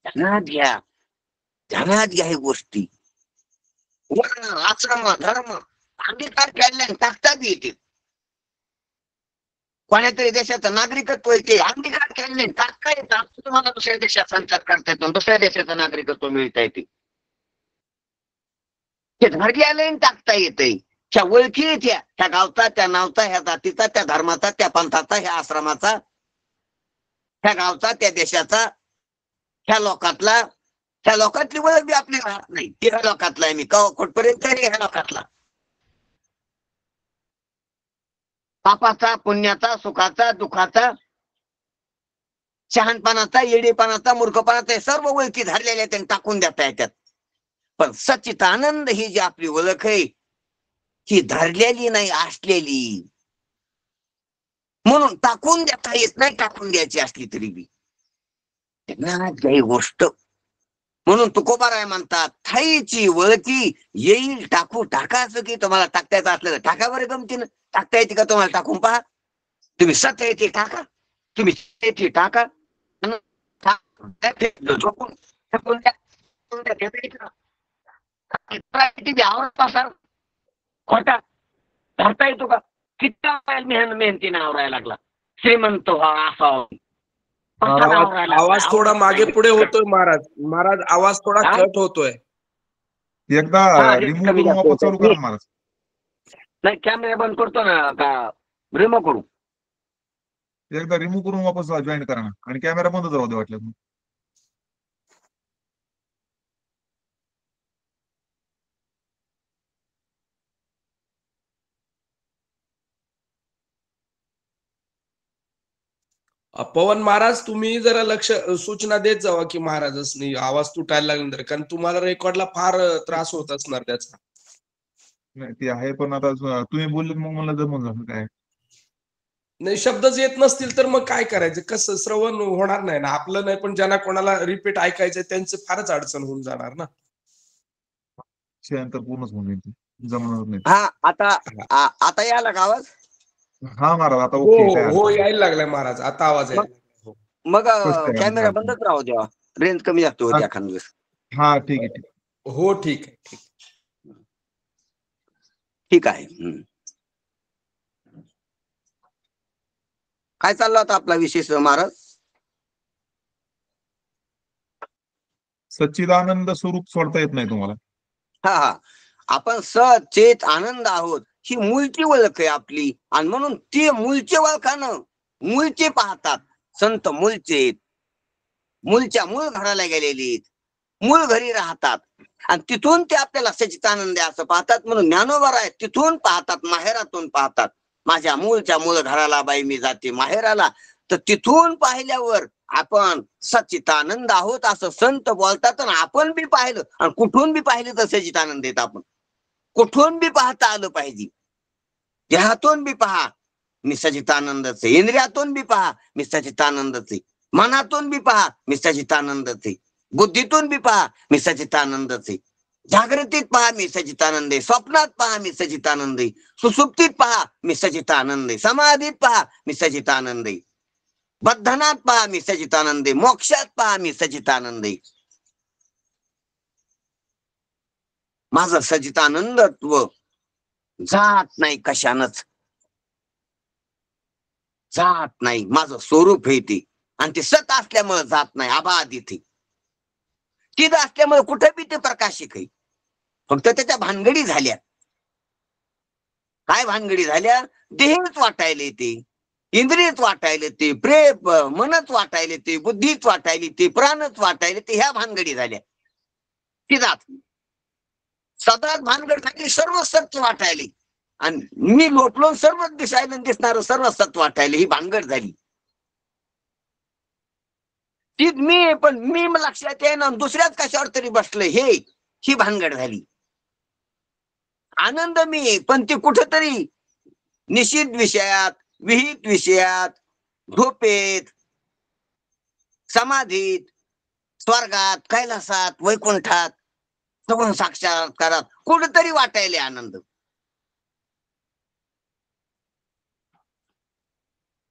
ध्यानात घ्या, ध्यानात घ्या ही गोष्टी. वर्ण आश्रम धर्म अंगीकार केल्याने टाकता बी येते. कोणत्यातरी देशाचं नागरिकत्व येते अंगीकार केल्याने टाकता येतं. तुम्हाला दुसऱ्या देशात संचार करता येतो, दुसऱ्या देशाचं नागरिकत्व मिळता येते. ते धरल्याने टाकता येते. त्या ओळखी येत्या त्या गावचा, त्या नावचा, ह्या जातीचा, त्या धर्माचा, त्या पंथाचा, ह्या आश्रमाचा, ह्या गावचा, त्या देशाचा, ह्या लोकातला, त्या लोकातली ओळख बी आपली राहत नाही. ते ह्या लोकातला आहे मी कुठपर्यंत ह्या लोकातला. पापाचा, पुण्याचा, सुखाचा, दुःखाचा, शहाणपणाचा, येडेपणाचा, मूर्खपणाचा सर्व ओळखी धरलेल्या त्यांनी टाकून देता येतात. पण सच्चिदानंद ही जी आपली ओळख आहे ही धरलेली नाही, असलेली. म्हणून टाकून देता येत नाही. टाकून द्यायची असली तरी बी ही गोष्ट. म्हणून तुकोबाराय म्हणतात थाईची ओळखी येईल टाकू. टाकायचं की तुम्हाला टाकता येतं असलं तर टाका बरं गमतीनं. टाकता येते का तुम्हाला टाकून पहा. तुम्ही सत्य येते टाका, तुम्ही येते टाका. खोटा धरता येतो का. किती मेहनतीने आवरायला लागला. श्रीमंत व्हा असा आवाज थोडा मागे पुढे होतोय महाराज. महाराज आवाज थोडा कट होतोय. एकदा रिमूव्ह करून वापस चालू करा महाराज. नाही कॅमेरा बंद करतो ना का रिमूव्ह करू. एकदा रिमूव्ह करून वापस जॉईन करा ना. आणि कॅमेरा बंदच राहू दे वाटलं. पवन महाराज तुम्ही जरा लक्ष सूचना देत जावा की महाराजांनी आवाज तुटायला लागल्यानंतर, कारण तुम्हाला रेकॉर्डला फार त्रास होत असणार त्याचा. नाही ते आहे, पण आता तुम्ही बोलले मग मला जमून झालं काय. नाही शब्दच येत नसतील तर मग काय करायचं. कसं श्रवण होणार नाही ना आपलं, नाही पण ज्यांना कोणाला रिपीट ऐकायचंय त्यांचं फारच अडचण होऊन जाणार ना. नंतर पूर्णच होऊन जाईल, जमणार नाही. हा आता यायला का आवाज. हा महाराज आता हो ओके. हो यायला लागलाय महाराज, आता आवाज यायला. मग कॅमेरा बंदच राहू द्या. रेंज कमी जास्त होती एखाद दिवस. हा ठीक आहे ठीक. हो ठीक आहे ठीक. ठीक आहे. काय चाललं आता आपला विशेष महाराज. सच्चिदानंद स्वरूप सोडता येत नाही तुम्हाला. हा आपण सचेत आनंद आहोत ही मूळची ओळख आहे आपली. आणि म्हणून ती मूळचे ओळखानं मूळचे पाहतात संत. मूळचे मूळच्या मूळ घराला गेलेली मूळ घरी राहतात आणि तिथून ते आपल्याला सच्चिदानंद असं पाहतात. म्हणून ज्ञानोबा आहे तिथून पाहतात, माहेरातून पाहतात. माझ्या मूळच्या मूळ घराला बाई मी जाते माहेराला. तर तिथून पाहिल्यावर आपण सच्चिदानंद आहोत असं संत बोलतात. आणि आपण बी पाहिलं आणि कुठून बी पाहिलं तर सच्चिदानंद येत. आपण कुठून बी पाहता आलं पाहिजे. देहातून बी पहा मी सच्चिदानंदच आहे, इंद्रियातून बी पहा मी सच्चिदानंदच आहे, मनातून बी पहा मी सच्चिदानंदच आहे, बुद्धीतून बी पहा मी सच्चिदानंदच आहे, जागृतीत पहा मी सच्चिदानंद आहे, स्वप्नात पहा मी सच्चिदानंद आहे, सुसुप्तीत पहा मी सच्चिदानंद आहे, समाधीत पहा मी सच्चिदानंद आहे, बद्धनात पहा मी सच्चिदानंद आहे, मोक्षात पहा मी सच्चिदानंद आहे. माझं सच्चिदानंदत्व जात नाही, कशानच जात नाही. माझं स्वरूप आहे ते. आणि ते सत असल्यामुळे जात नाही. आबाद इथे चिद असल्यामुळे कुठे बी ते प्रकाशिक आहे. फक्त त्याच्या भानगडी झाल्या. काय भानगडी झाल्या. देहच वाटायले ते, इंद्रियच वाटायले ते, प्रेम मनच वाटायले ते, बुद्धीच वाटायली ते, प्राणच वाटायले ते, ह्या भानगडी झाल्या. चिदात सदाच भानगड झाली. सर्व सत्य वाटायले आणि मी लोटलो सर्वच दिसायला दिसणार सर्व सत्य वाटायले, ही भानगड झाली. ती मी पण मी लक्षात येईना दुसऱ्याच कशावर तरी बसलं, ही भानगड झाली. आनंद मी पण ती कुठेतरी निषिद्ध विषयात, विहित विषयात, झोपेत, समाधीत, स्वर्गात, कैलासात, वैकुंठात, सगुण साक्षात्कारात कुठेतरी वाटायले आनंद.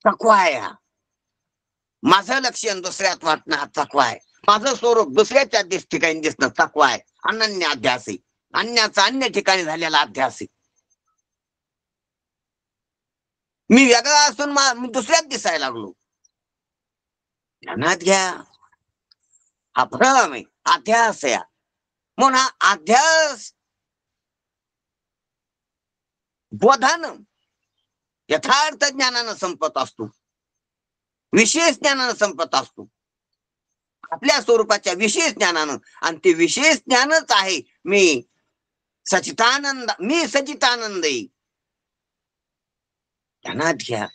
थकवा आहे हा. माझं लक्षण दुसऱ्यात वाटणं हा थकवा आहे. माझं स्वरूप दुसऱ्याच्या ठिकाणी दिसणं थकवा आहे. अनन्य अध्यास आहे. अन्याचा अन्य ठिकाणी झालेला अध्यास आहे. मी वेगळा असून मी दुसऱ्यात दिसायला लागलो. ध्यानात घ्या, हा भ्रम आहे, अध्यास आहे. म्हणून हा अध्यास बोधानं यथार्थ ज्ञानानं संपत असतो, विशेष ज्ञानानं संपत असतो, आपल्या स्वरूपाच्या विशेष ज्ञानानं. आणि ते विशेष ज्ञानच आहे मी सचितानंद, मी सचितानंद आहे. ध्यानात घ्या,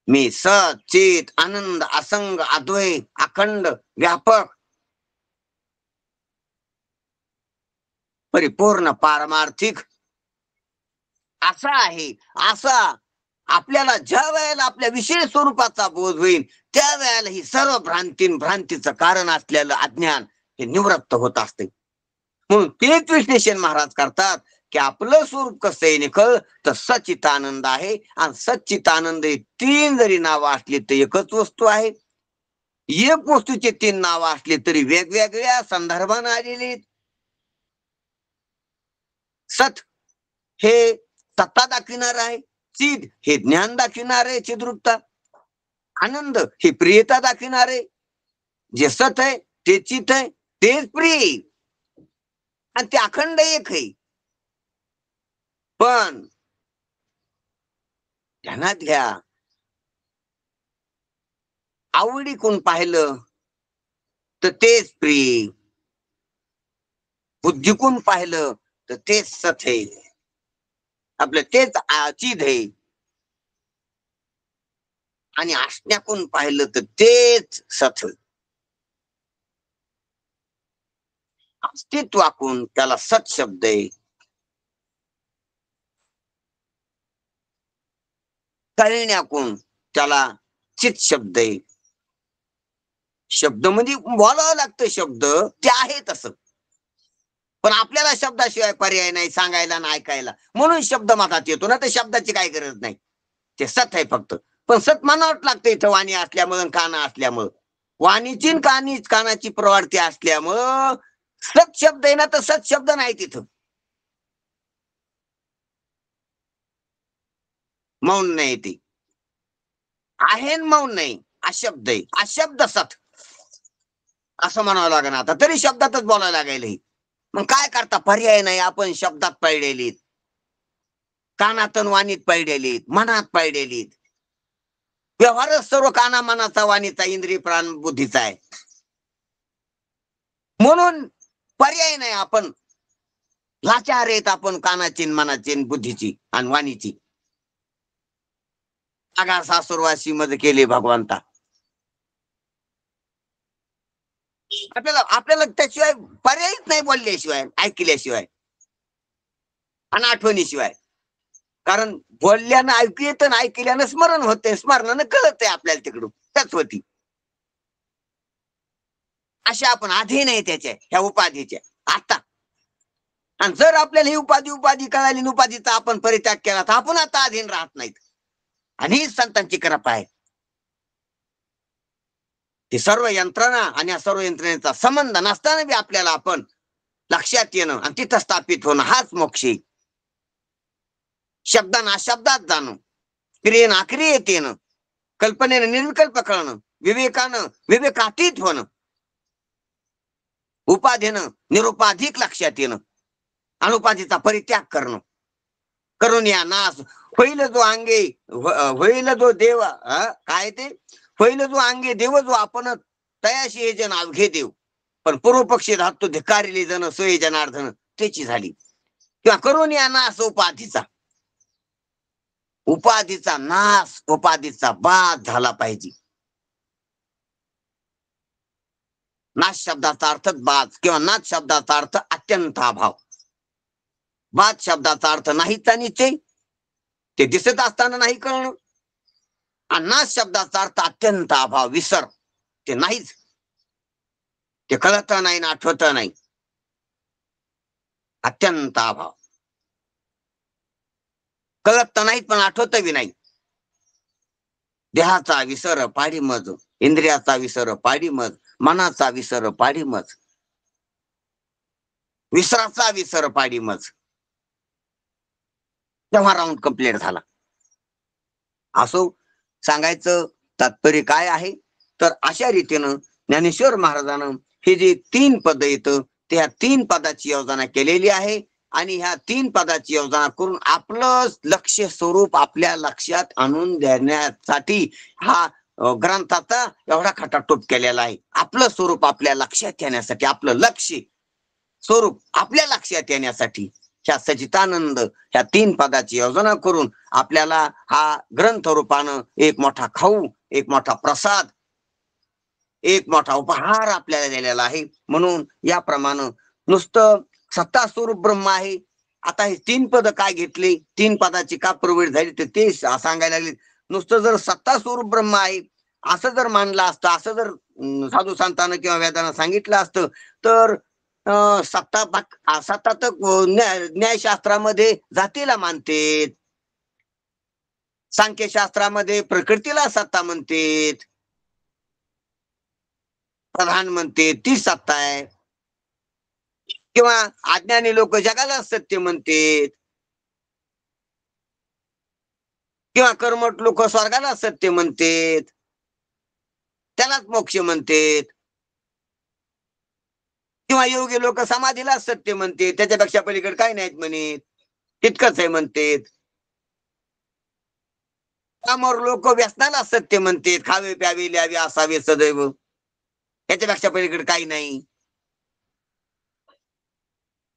मी सत चित आनंद असंग अद्वैत अखंड व्यापक परिपूर्ण पारमार्थिक असा आहे. असा आपल्याला ज्या वेळेला आपल्या विशेष स्वरूपाचा बोध होईल त्या वेळेला ही सर्व भ्रांतीचं कारण असलेलं अज्ञान हे निवृत्त होत असते. म्हणून तेच विश्लेषण महाराज करतात की आपलं स्वरूप कसं आहे निखळ तर सच्चितानंद आहे. आणि सच्चितानंद हे 3 जरी नावं असली तर एकच वस्तू आहे. एक वस्तूचे 3 नावं असली तरी वेगवेगळ्या संदर्भाने आलेली. सत हे सत्ता दाखविणार आहे, चिद हे ज्ञान दाखविणार आहे, चिद्रूपता. आनंद हे प्रियता दाखविणार आहे. जे सत आहे ते चित आहे, तेच प्रिय आणि ते अखंड एक आहे. पण ध्यानात घ्या, आवडीकून पाहिलं तर तेच प्रिय, बुद्धीकून पाहिलं तर तेच सत आहे, आपलं तेच चिद आहे. आणि असण्याकून पाहिलं तर तेच सत. अस्तित्वाकून त्याला सत शब्द आहे. कळण्याकून त्याला चित शब्द आहे. शब्द म्हणजे बोलावं लागतं, शब्द ते आहे तसं. पण आपल्याला शब्दाशिवाय पर्याय नाही सांगायला ना ऐकायला, म्हणून शब्द मनात येतो ना. तर शब्दाची काय गरज नाही, ते सत आहे फक्त. पण सत म्हणावंच लागतं इथं, वाणी असल्यामुळं काना असल्यामुळं. वाणीची कानाची प्रवृत्ती असल्यामुळं सत शब्द आहे ना, तर सत शब्द नाही तिथं. मौन नाही, ते आहे मौन नाही, अशब्द आहे. अशब्द सत असं म्हणावं लागेल आता, तरी शब्दातच बोलायला लागेल. मग काय करता, पर्याय नाही. आपण शब्दात पडलेलीत, कानातून वाणीत पडलेलीत, मनात पडलेलीत. व्यवहारच सर्व काना मनाचा वाणीचा इंद्रिय प्राण बुद्धीचा आहे. म्हणून पर्याय नाही. आपण लाचार आहेत, आपण कानाची मनाची बुद्धीची आणि वाणीची. आगा सासुरवासी मध्ये केले भगवंता. आपल्याला त्याशिवाय पर्यायच नाही, बोलल्याशिवाय, ऐकल्याशिवाय आणि आठवणीशिवाय. कारण बोलल्यानं ऐकू येतं, ऐकल्यानं स्मरण होते, स्मरणानं कळत आहे आपल्याला तिकडून त्याच होती. अशा आपण अधीन आहे त्याच्या ह्या उपाधीच्या आता. आणि जर आपल्याला ही उपाधी कळाली, उपाधीचा आपण परित्याग केला तर आपण आता अधीन राहत नाहीत. आणि ही संतांची कृपा आहे. ती सर्व यंत्रणा आणि या सर्व यंत्रणेचा संबंध नसताना बी आपल्याला आपण लक्षात येणं आणि तिथं स्थापित होणं हाच मोक्ष आहे. शब्दानं अशब्दात जाणं, क्रियेनं अक्रियेत येणं, कल्पनेनं निर्विकल्प कळणं, विवेकानं विवेकातीत होणं, उपाधीनं निरुपाधिक लक्षात येणं, अनुपाधीचा परित्याग करणं. करून या नाश होईल जो अंगे, होईल जो देव, काय ते होईल जो अंगे देव, जो आपण तयाशी हे जन अवघे देव. पण पूर्व पक्षी धातू धिकारिले जन सोयी जनार्दन त्याची झाली. किंवा करून या नाश उपाधीचा नाश, उपाधीचा बाद झाला पाहिजे. नाश शब्दाचा अर्थ बाद किंवा नाश शब्दाचा अर्थ अत्यंत अभाव. बाद शब्दाचा अर्थ नाहीचा निश्चय, ते दिसत असताना नाही कळणं. आणि नाश शब्दाचा अर्थ अत्यंत अभाव, विसर. ते नाहीच, ते कळत नाही ना आठवत नाही. अत्यंत अभाव. कळत तर नाहीत पण आठवत बी नाही. देहाचा विसर पाडीमज, इंद्रियाचा विसर पाडीमज, मनाचा विसर पाडीमज, विसराचा विसर पाडीमज. तेव्हा राऊंड कंप्लीट झाला. असो, सांगायचं तात्पर्य काय आहे तर अशा रीतीनं ज्ञानेश्वर महाराजानं हे जे 3 पद येतं त्या 3 पदाची योजना केलेली आहे. आणि ह्या 3 पदाची योजना करून आपलं लक्ष स्वरूप आपल्या लक्षात आणून देण्यासाठी हा ग्रंथाचा एवढा खटाटोप केलेला आहे. आपलं स्वरूप आपल्या लक्षात येण्यासाठी, आपलं लक्ष स्वरूप आपल्या लक्षात येण्यासाठी ह्या सचितानंद ह्या 3 पदाची योजना करून आपल्याला हा ग्रंथ रूपानं एक मोठा खाऊ, एक मोठा प्रसाद, एक मोठा उपहार आपल्याला दिलेला आहे. म्हणून याप्रमाणे नुसतं सत्ता स्वरूप ब्रह्म आहे. आता हे 3 पद काय घेतले, 3 पदाची का प्रवृत्ती झाली तर ते सांगायला लागले. नुसतं जर सत्ता स्वरूप ब्रह्म आहे असं जर मानलं असतं, असं जर साधू संतांना किंवा वेदांना सांगितलं असतं तर सत्ता तर न्यायशास्त्रामध्ये जातीला मानतेत, सांख्यशास्त्रामध्ये प्रकृतीला सत्ता म्हणतेत, प्रधान म्हणते ती सत्ता आहे, किंवा अज्ञानी लोक जगाला सत्य म्हणतेत, किंवा कर्मठ लोक स्वर्गाला सत्य म्हणतेत, त्यालाच मोक्ष म्हणतेत, किंवा योगी लोक समाधीला सत्य म्हणते, त्याच्यापेक्षा पलीकडे काय नाहीत म्हणत, तितकंच आहे म्हणतेत. कामावर लोक व्यसनाला सत्य म्हणतेत, खावे प्यावे ल्यावे असावे सदैव, त्याच्यापेक्षा पलीकडे काही नाही.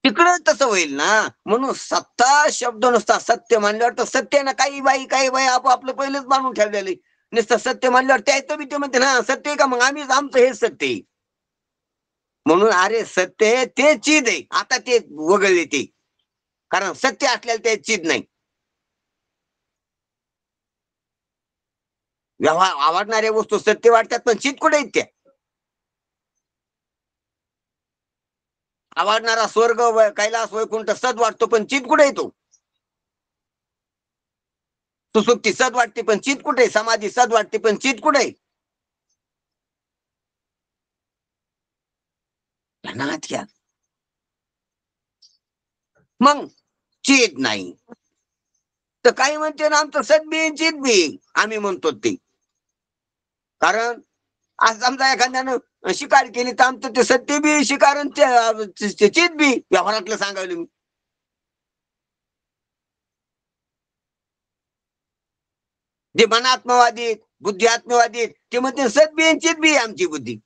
तिकडं तसं होईल ना. म्हणून सत्ता शब्द नुसता सत्य मानल्यावर तर सत्य ना, काही बाई आपलं पहिलेच मानून ठेवलेलं. नुसतं सत्य मानल्यावर त्या बी ते म्हणते ना सत्य का, मग आम्हीच आमचं हे सत्य. म्हणून अरे सत्य ते चिद आहे. आता ते वगळले ते, कारण सत्य असलेलं ते चिद नाही. व्यवहार आवडणाऱ्या वस्तू सत्य वाटतात पण चित कुठे आहेत त्या. आवडणारा स्वर्ग कैलास वैकुंठ सद वाटतो पण चित कुठे येतो. सुसुप्ती सद वाटते पण चित कुठे, समाधी सद वाटते पण चित कुठे. घ्या मग चित नाही तर काही म्हणते ना आमचं सदबी चित बी आम्ही म्हणतो ते. कारण आज समजा एखाद्यानं शिकार केली तर आमचं ते सत्य बी शिकार चित बी व्यवहारातलं सांगायला मी. जे मनात्मवादी बुद्धी आत्मवादी ते म्हणते सदबी चित बी आमची बुद्धी.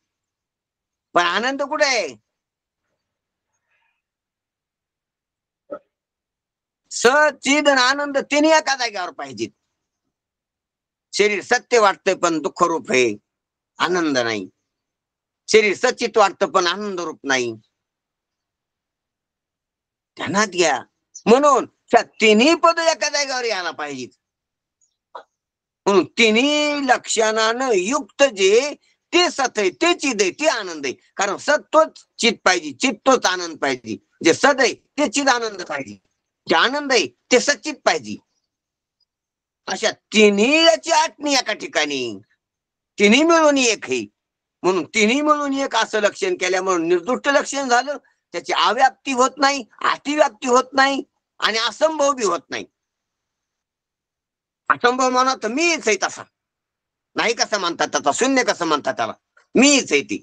पण आनंद कुठे आहे. सचिद आणि आनंद तिन्ही एका जागेवर पाहिजेत. शरीर सत्य वाटतंय पण दुःख रूप आहे, आनंद नाही. शरीर सचित वाटतं पण आनंद रूप नाही. ध्यानात घ्या. म्हणून त्या तिन्ही पद एका जागेवर यायला पाहिजेत. म्हणून तिन्ही लक्षणानं युक्त जे ते सत आहे, ते चिद आहे, ते आनंद आहे. कारण सत तोच चित पाहिजे, चित तोच आनंद पाहिजे. जे सद आहे ते चिद आनंद पाहिजे, जे आनंद आहे ते सच्चित पाहिजे. अशा तिन्ही याची आठणी एका ठिकाणी, तिन्ही मिळून एक आहे. म्हणून तिन्ही मिळून एक असं लक्षण केल्यामुळे निर्दुष्ट लक्षण झालं. त्याची अव्याप्ती होत नाही, अतिव्याप्ती होत नाही आणि असंभव बी होत नाही. असंभव म्हणा तर मीच आहे तसा नाही कसं म्हणतात, त्याचा शून्य कसं म्हणतात त्याला, मीच आहे ती.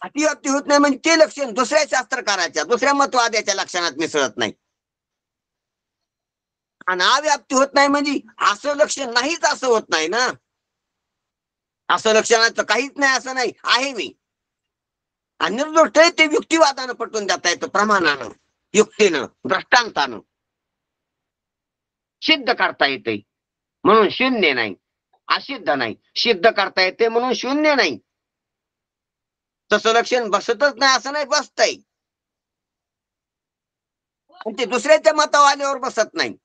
अतिव्याप्ती होत नाही म्हणजे ते लक्षण दुसऱ्या शास्त्रकाराच्या दुसऱ्या मतवाद्याच्या लक्षणात मिसळत नाही. आणि अव्याप्ती होत नाही म्हणजे असं लक्षण नाहीच असं होत नाही ना. असं लक्षणाचं काहीच नाही असं नाही, आहे मी. आणि निर्दोष आहे ते युक्तिवादानं पटवून देता येतं, प्रमाणानं, युक्तीनं, दृष्टांतानं सिद्ध करता येते. म्हणून शून्य नाही, असिद्ध नाही. सिद्ध करता येते म्हणून शून्य नाही. तसं लक्षण बसतच नाही असं नाही, बसतंय. ते दुसऱ्याच्या मतावर आल्यावर बसत नाही.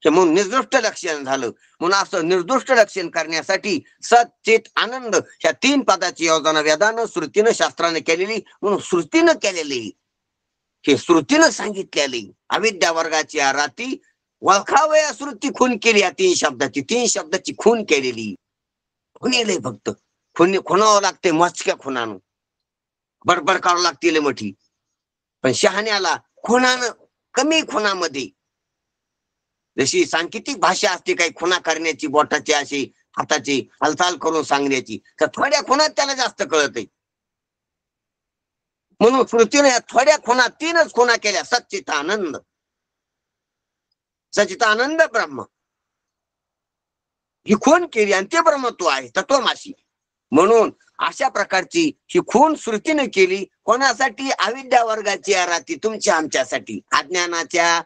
म्हणून निर्दुष्ट लक्षण झालं. म्हणून असं निर्दुष्ट लक्षण करण्यासाठी सत चित आनंद ह्या 3 पदाची योजना वेदानं श्रुतीनं शास्त्राने केलेली, म्हणून श्रुतीनं केलेली, हे श्रुतीनं सांगितलेली अविद्या वर्गाची राती वळखावया श्रुती खून केली. या 3 शब्दाची खून केलेली. खुनेलंय फक्त खुणावं लागते मस्क्या खुनानं, बडबड करावं लागते मोठी. पण शहाण्याला खुनानं कमी खुनामध्ये, जशी सांकेतिक भाषा असते काही खुना करण्याची, बोटाची अशी हाताची हालचाल करून सांगण्याची, तर थोड्या खुनात त्याला जास्त कळत आहे. म्हणून श्रुतीने थोड्या खुना 3च खुना केल्या. सच्चिदानंद, सच्चिदानंद ब्रह्म ही खून केली आणि ते ब्रह्मत्व आहे तत्वमाशी. म्हणून अशा प्रकारची ही खून श्रुतीने केली. कोणासाठी? अविद्या वर्गाची राती, तुमच्या आमच्यासाठी. अज्ञानाच्या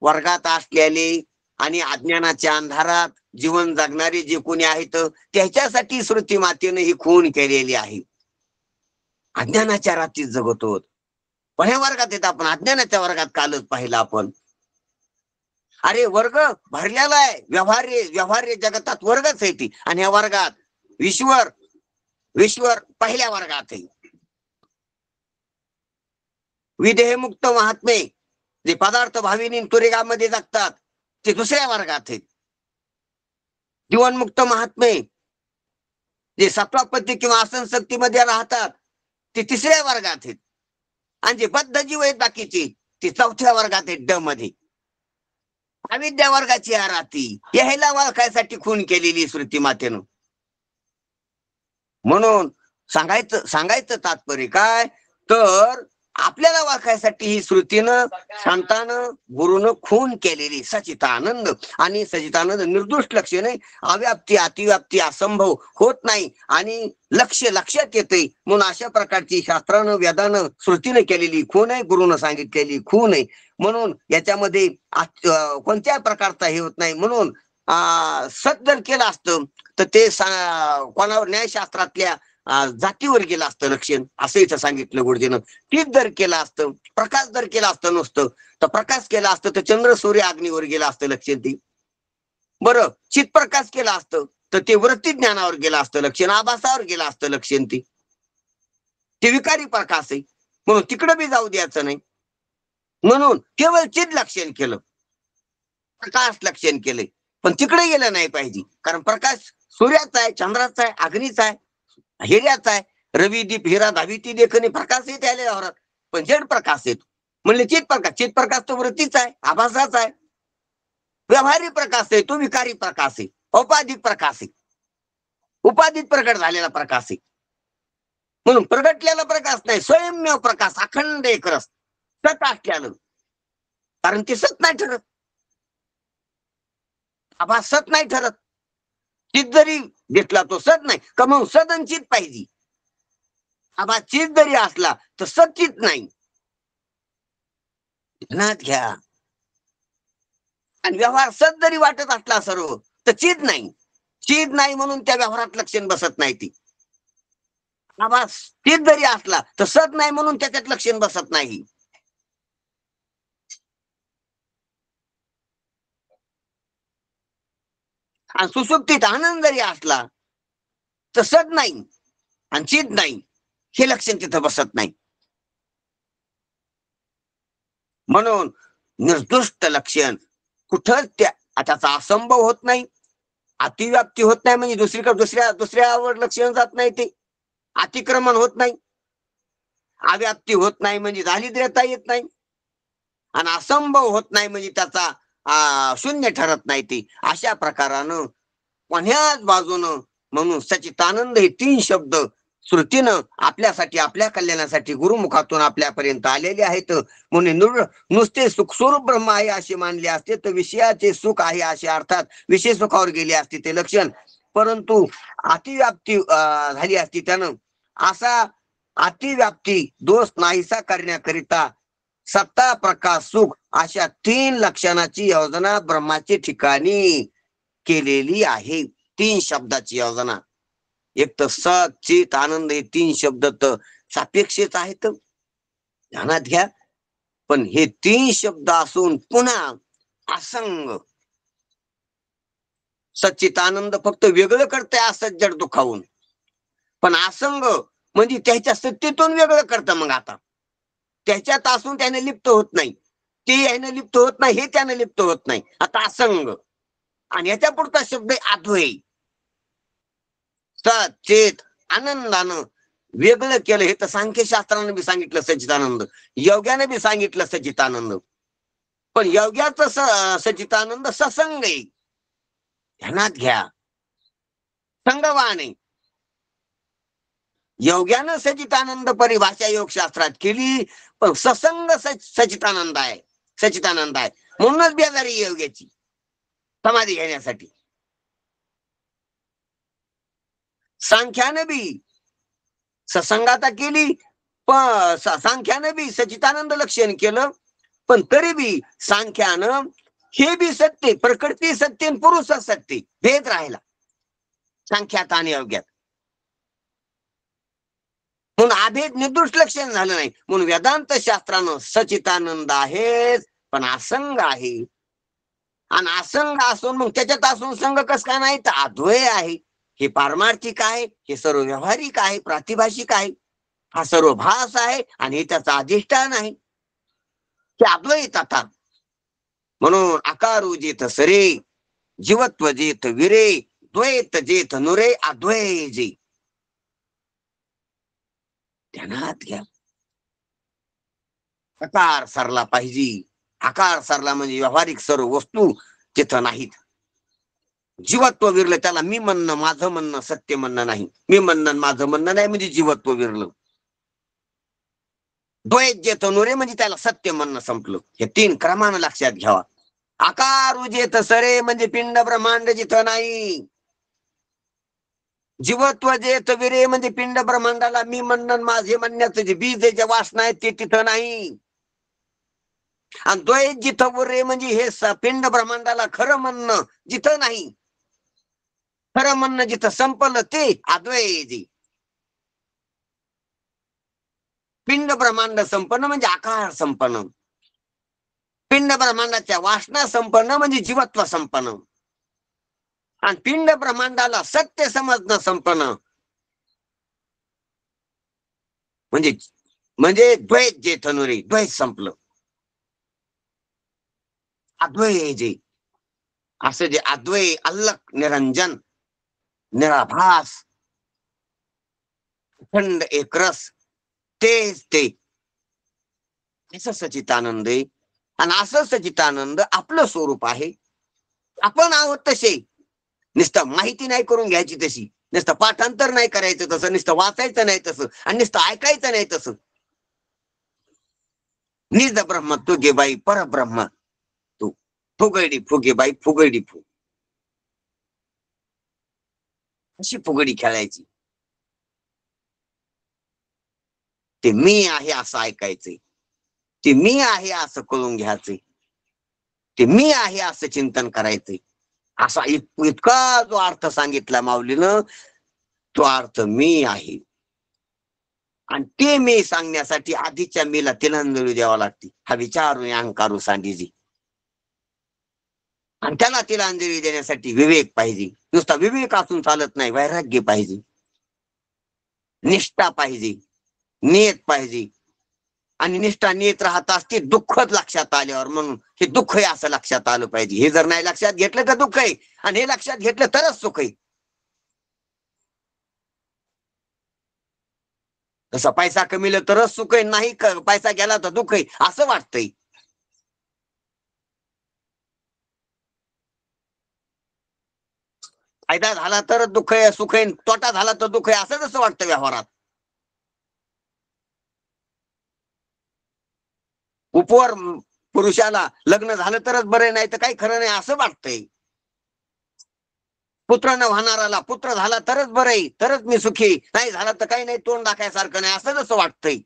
वर्गात असलेले आणि अज्ञानाच्या अंधारात जीवन जगणारे जे कोणी आहेत त्याच्यासाठी श्रुती मातेने ही खून केलेली आहे. अज्ञानाच्या रातीत जगतो. कोण्या वर्गात येत आपण? अज्ञानाच्या वर्गात कालच पाहिलं आपण. अरे वर्ग भरलेला आहे. व्यवहार्य जगतात वर्गच आहे ती. आणि या वर्गात विश्वर पहिल्या वर्गात आहे. विदेहमुक्त महात्मे जे पदार्थ भाविनी तुरेगामध्ये जगतात ते 2ऱ्या वर्गात आहेत. जीवनमुक्त महात्मे जे सत्वापत्ती किंवा आसनशक्तीमध्ये राहतात ते 3ऱ्या वर्गात आहेत. आणि जे बद्ध जीव आहेत बाकीचे ते 4थ्या वर्गात आहेत, ड मध्ये. अविद्या वर्गाची राती याला ओळखायसाठी खून केलेली श्रुती मातेनं. म्हणून सांगायचं तात्पर्य काय, तर आपल्याला ओळखायसाठी ही श्रुतीनं संतानं गुरुनं खून केलेली सच्चिदानंद. आणि सच्चिदानंद निर्दोष लक्षण आहे. अव्याप्ती अतिव्याप्ती असंभव होत नाही आणि लक्षात येते. म्हणून अशा प्रकारची शास्त्रानं वेदानं श्रुतीनं केलेली खून आहे, गुरुनं सांगितलेली खून आहे. म्हणून याच्यामध्ये कोणत्या प्रकारचा हे होत नाही. म्हणून सत जर केलं असतं तर ते कोणावर न्यायशास्त्रातल्या जातीवर गेलं असतं लक्षण, असं इथं सांगितलं गुरुजीनं. तीच जर केलं असतं, प्रकाश जर केला असतं नसतं, तर प्रकाश केला असतं तर चंद्र सूर्य अग्नीवर गेलं असतं लक्षण ती. बरं, चित प्रकाश केला असतं तर ते वृत्ती ज्ञानावर गेलं असतं लक्षण, आभासावर गेलं असतं लक्षण ती. ते विकारी प्रकाश आहे म्हणून तिकडे बी जाऊ द्यायचं नाही. म्हणून केवळ चित लक्षण केलं, प्रकाश लक्षण केलंय, पण तिकडे गेलं नाही पाहिजे. कारण प्रकाश सूर्याचा आहे, चंद्राचा आहे, अग्नीचा आहे, हिऱ्याचा आहे. रवी दीप हिरा धाविती देखणे प्रकाश येत आले व्यवहारात, पण जड प्रकाश येतो. म्हणले चित प्रकाश तो वृत्तीचा आहे, आभासाचा आहे. व्यवहारिक प्रकाश आहे तो विकारी प्रकाश आहे, औपाधिक प्रकाश आहे, उपाधित प्रकट झालेला प्रकाश आहे. म्हणून प्रगटलेला प्रकाश नाही, स्वयंमेव प्रकाश अखंड एक रस सत असल्यानं. कारण ते सत नाही ठरत, आभास सत नाही ठरत. चित जरी घेतला तो सत नाही का, मग सदनचित पाहिजे. आभास चित जरी असला तर सचित नाही. ध्यानात घ्या. आणि व्यवहार सत जरी वाटत असला सर्व तर चित नाही. चित नाही म्हणून त्या व्यवहारात लक्षण बसत नाही. ती आभास चित जरी असला तर सत नाही म्हणून त्याच्यात लक्षण बसत नाही. आणि सुसुप्तीत आनंद जरी असला तर सत नाही आणि चित नाही, हे लक्षण तिथं बसत नाही. म्हणून निर्दुष्ट लक्षण कुठं त्याचा असंभव होत नाही, अतिव्याप्ती होत नाही. म्हणजे दुसऱ्यावर लक्षण जात नाही, ते अतिक्रमण होत नाही. अव्याप्ती होत नाही म्हणजे दारिद्र्यता येत नाही, आणि असंभव होत नाही म्हणजे त्याचा शून्य ठरत नाही. ते अशा प्रकारानं कोण्याच बाजूनं. म्हणून सच्चिदानंद हे 3 शब्द श्रुतीनं आपल्यासाठी, आपल्या कल्याणासाठी गुरुमुखातून आपल्यापर्यंत आलेले आहेत. म्हणून नुसते सुख स्वरूप ब्रह्म आहे असे मानले असते तर विषयाचे सुख आहे असे अर्थात विषय सुखावर गेले असते ते लक्षण. परंतु अतिव्याप्ती झाली असती त्यानं. असा अतिव्याप्ती दोष नाहीसा करण्याकरिता सत्ता प्रकाश सुख अशा 3 लक्षणाची योजना ब्रह्माच्या ठिकाणी केलेली आहे. 3 शब्दाची योजना. एक तर सत चित आनंद हे 3 शब्द तर सापेक्षच आहेत, ध्यानात घ्या. पण हे 3 शब्द असून पुन्हा असंग सच्चिदानंद फक्त वेगळं करतंय असज्जड दुखावून, पण असंग म्हणजे त्याच्या सत्तेतून वेगळं करतं. मग आता त्याच्यात असून त्याने लिप्त होत नाही, ते याने लिप्त होत नाही, हे त्याने लिप्त होत नाही. आता असंग आणि याच्या पुढचा शब्द आहे अद्वय. सचेत आनंदानं वेगळं केलं. हे तर सांख्यशास्त्रानं बी सांगितलं सच्चिदानंद, योग्याने बी सांगितलं सच्चिदानंद. पण योग्याचं सच्चिदानंद ससंग आहे, ध्यानात घ्या, संगवान आहे. योग्यानं सच्चिदानंद परिभाषा योग शास्त्रात केली, पण ससंग सच्चिदानंद आहे, सच्चिदानंद आहे. म्हणूनच बेजारी योग्याची समाधी घेण्यासाठी. सांख्याने बी ससंगाता केली, पण सांख्याने बी सच्चिदानंद लक्षण केलं, पण तरी बी सांख्यानं हे बी सत्य, प्रकृती सत्य आणि पुरुष सत्य भेद राहिला सांख्यात आणि योग्यात. म्हणून अभेद निर्दोष लक्षण झालं नाही. म्हणून वेदांत शास्त्रानं सच्चिदानंद आहेच, पण असंग आहे. आणि असंग असून मग त्याच्यात असून संघ कस काय नाही, तर अद्वय आहे. हे पारमार्थिक आहे, हे सर्व व्यावहारिक आहे, प्रातिभाषिक आहे, हा सर्व भास आहे आणि हे त्याचा अधिष्ठान आहे. हे अद्वैत आता. म्हणून आकारू जेथ सरे, जीवत्व जेथ विरे, द्वैत जेथ नुरे, अद्वय जे. ध्यानात घ्या. आकार सरला पाहिजे. आकार सरला म्हणजे व्यावहारिक सर्व वस्तू तिथं नाहीत. जीवत्व विरलं त्याला मी म्हणणं, माझं म्हणणं सत्य म्हणणं नाही. मी म्हणणं माझं म्हणणं नाही म्हणजे जीवत्व विरलं. द्वैत जेथ नुरे म्हणजे त्याला सत्य म्हणणं संपलं. हे तीन क्रमानं लक्षात घ्यावा. आकार जेथ सरे म्हणजे पिंड ब्रह्मांड जिथं नाही. जीवत्व जेथ विरे म्हणजे पिंड ब्रह्मांडाला मी म्हणणं माझे म्हणण्याचं जे बीज जे वासना आहे ते तिथं नाही. आणि द्वैत जिथं उरे म्हणजे हे पिंड ब्रह्मांडाला खरं म्हणणं जिथं नाही. खरं म्हणणं जिथं संपलं ते अद्वैत. पिंड ब्रह्मांड संपन्न म्हणजे आकार संपन्न. पिंड ब्रह्मांडाच्या वासना संपन्न म्हणजे जीवत्व संपन्न. आणि पिंड ब्रह्मांडाला सत्य समजणं संपन्न म्हणजे म्हणजे द्वैत जे धनुरे, द्वैत संपलं. अद्वय जे असं जे अद्वय, अल्लक, निरंजन, निराभास, अखंड एकरस, तेच ते असं सच्चिदानंद आहे. आणि असं सच्चिदानंद आपलं स्वरूप आहे. आपण आहोत तसे. नुसतं माहिती नाही करून घ्यायची तशी, नुसतं पाठांतर नाही करायचं तसं, नुसतं वाचायचं नाही तसं, आणि नुसतं ऐकायचं नाही तसं. निज ब्रह्म तू गे बाई परब्रह्म तू, फुगडी फुगे बाई फुगडी फुग, अशी फुगडी खेळायची. ते मी आहे असं ऐकायचंय, ते मी आहे असं कळून घ्यायचंय, ते मी आहे असं चिंतन करायचंय. असा इतका जो अर्थ सांगितला माऊलीनं, तो अर्थ मी आहे. आणि ते मी सांगण्यासाठी आधीच्या मीला तिलांजली द्यावा लागते. हा विचारू अहंकारू सांडीजी. आणि त्याला तिलांजली देण्यासाठी विवेक पाहिजे. नुसता विवेक असून चालत नाही, वैराग्य पाहिजे, निष्ठा पाहिजे, नियत पाहिजे. आणि निष्ठा नियत राहत असते दुःखच लक्षात आल्यावर. म्हणून हे दुःख आहे असं लक्षात आलं पाहिजे. हे जर नाही लक्षात घेतलं तर दुःख आहे, आणि हे लक्षात घेतलं तरच सुख आहे. तसा पैसा कमीला तरच सुख आहे, नाही पैसा गेला तर दुःख आहे असं वाटतंय. फायदा झाला तर दुःख आहे, सुख आहे, तोटा झाला तर दुःख आहे असं जसं वाटतं व्यवहारात. उपवर पुरुषाला लग्न झालं तरच बरं, नाही तर काही खरं नाही असं वाटतंय. पुत्र न वाहणाराला पुत्र झाला तरच बरं आहे, तरच मी सुखी, नाही झाला तर काही नाही, तोंड दाखायसारखं नाही असं जसं वाटतंय.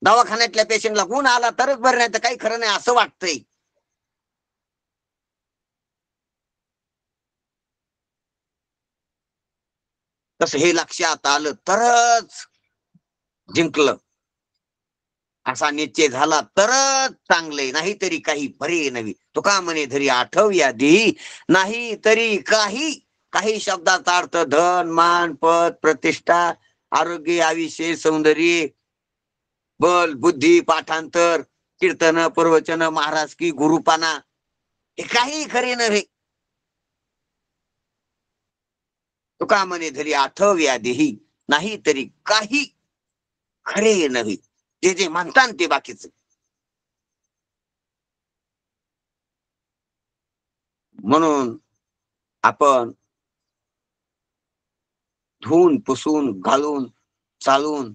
दवाखान्यातल्या पेशंटला गुण आला तरच बरं, नाही तर काही खरं नाही असं वाटतंय. तसं हे लक्षात आलं तरच जिंकलं. असा निश्चय झाला तरच चांगले, नाही तरी काही बरे नव्हे. तुका म्हणे धरी आठव या देही, नाही तरी काही. काही शब्दाचा अर्थ धन, मान, पद, प्रतिष्ठा, आरोग्य, आयुष्य, सौंदर्य, बल, बुद्धी, पाठांतर, कीर्तन, प्रवचन, महाराज की, गुरुपाना, हे काही खरे नव्हे. तुका म्हणे धरी आठव या देही, नाही तरी काही खरे नव्हे. जे जे म्हणतात ते बाकीच. म्हणून आपण धुवून पुसून घालून चालून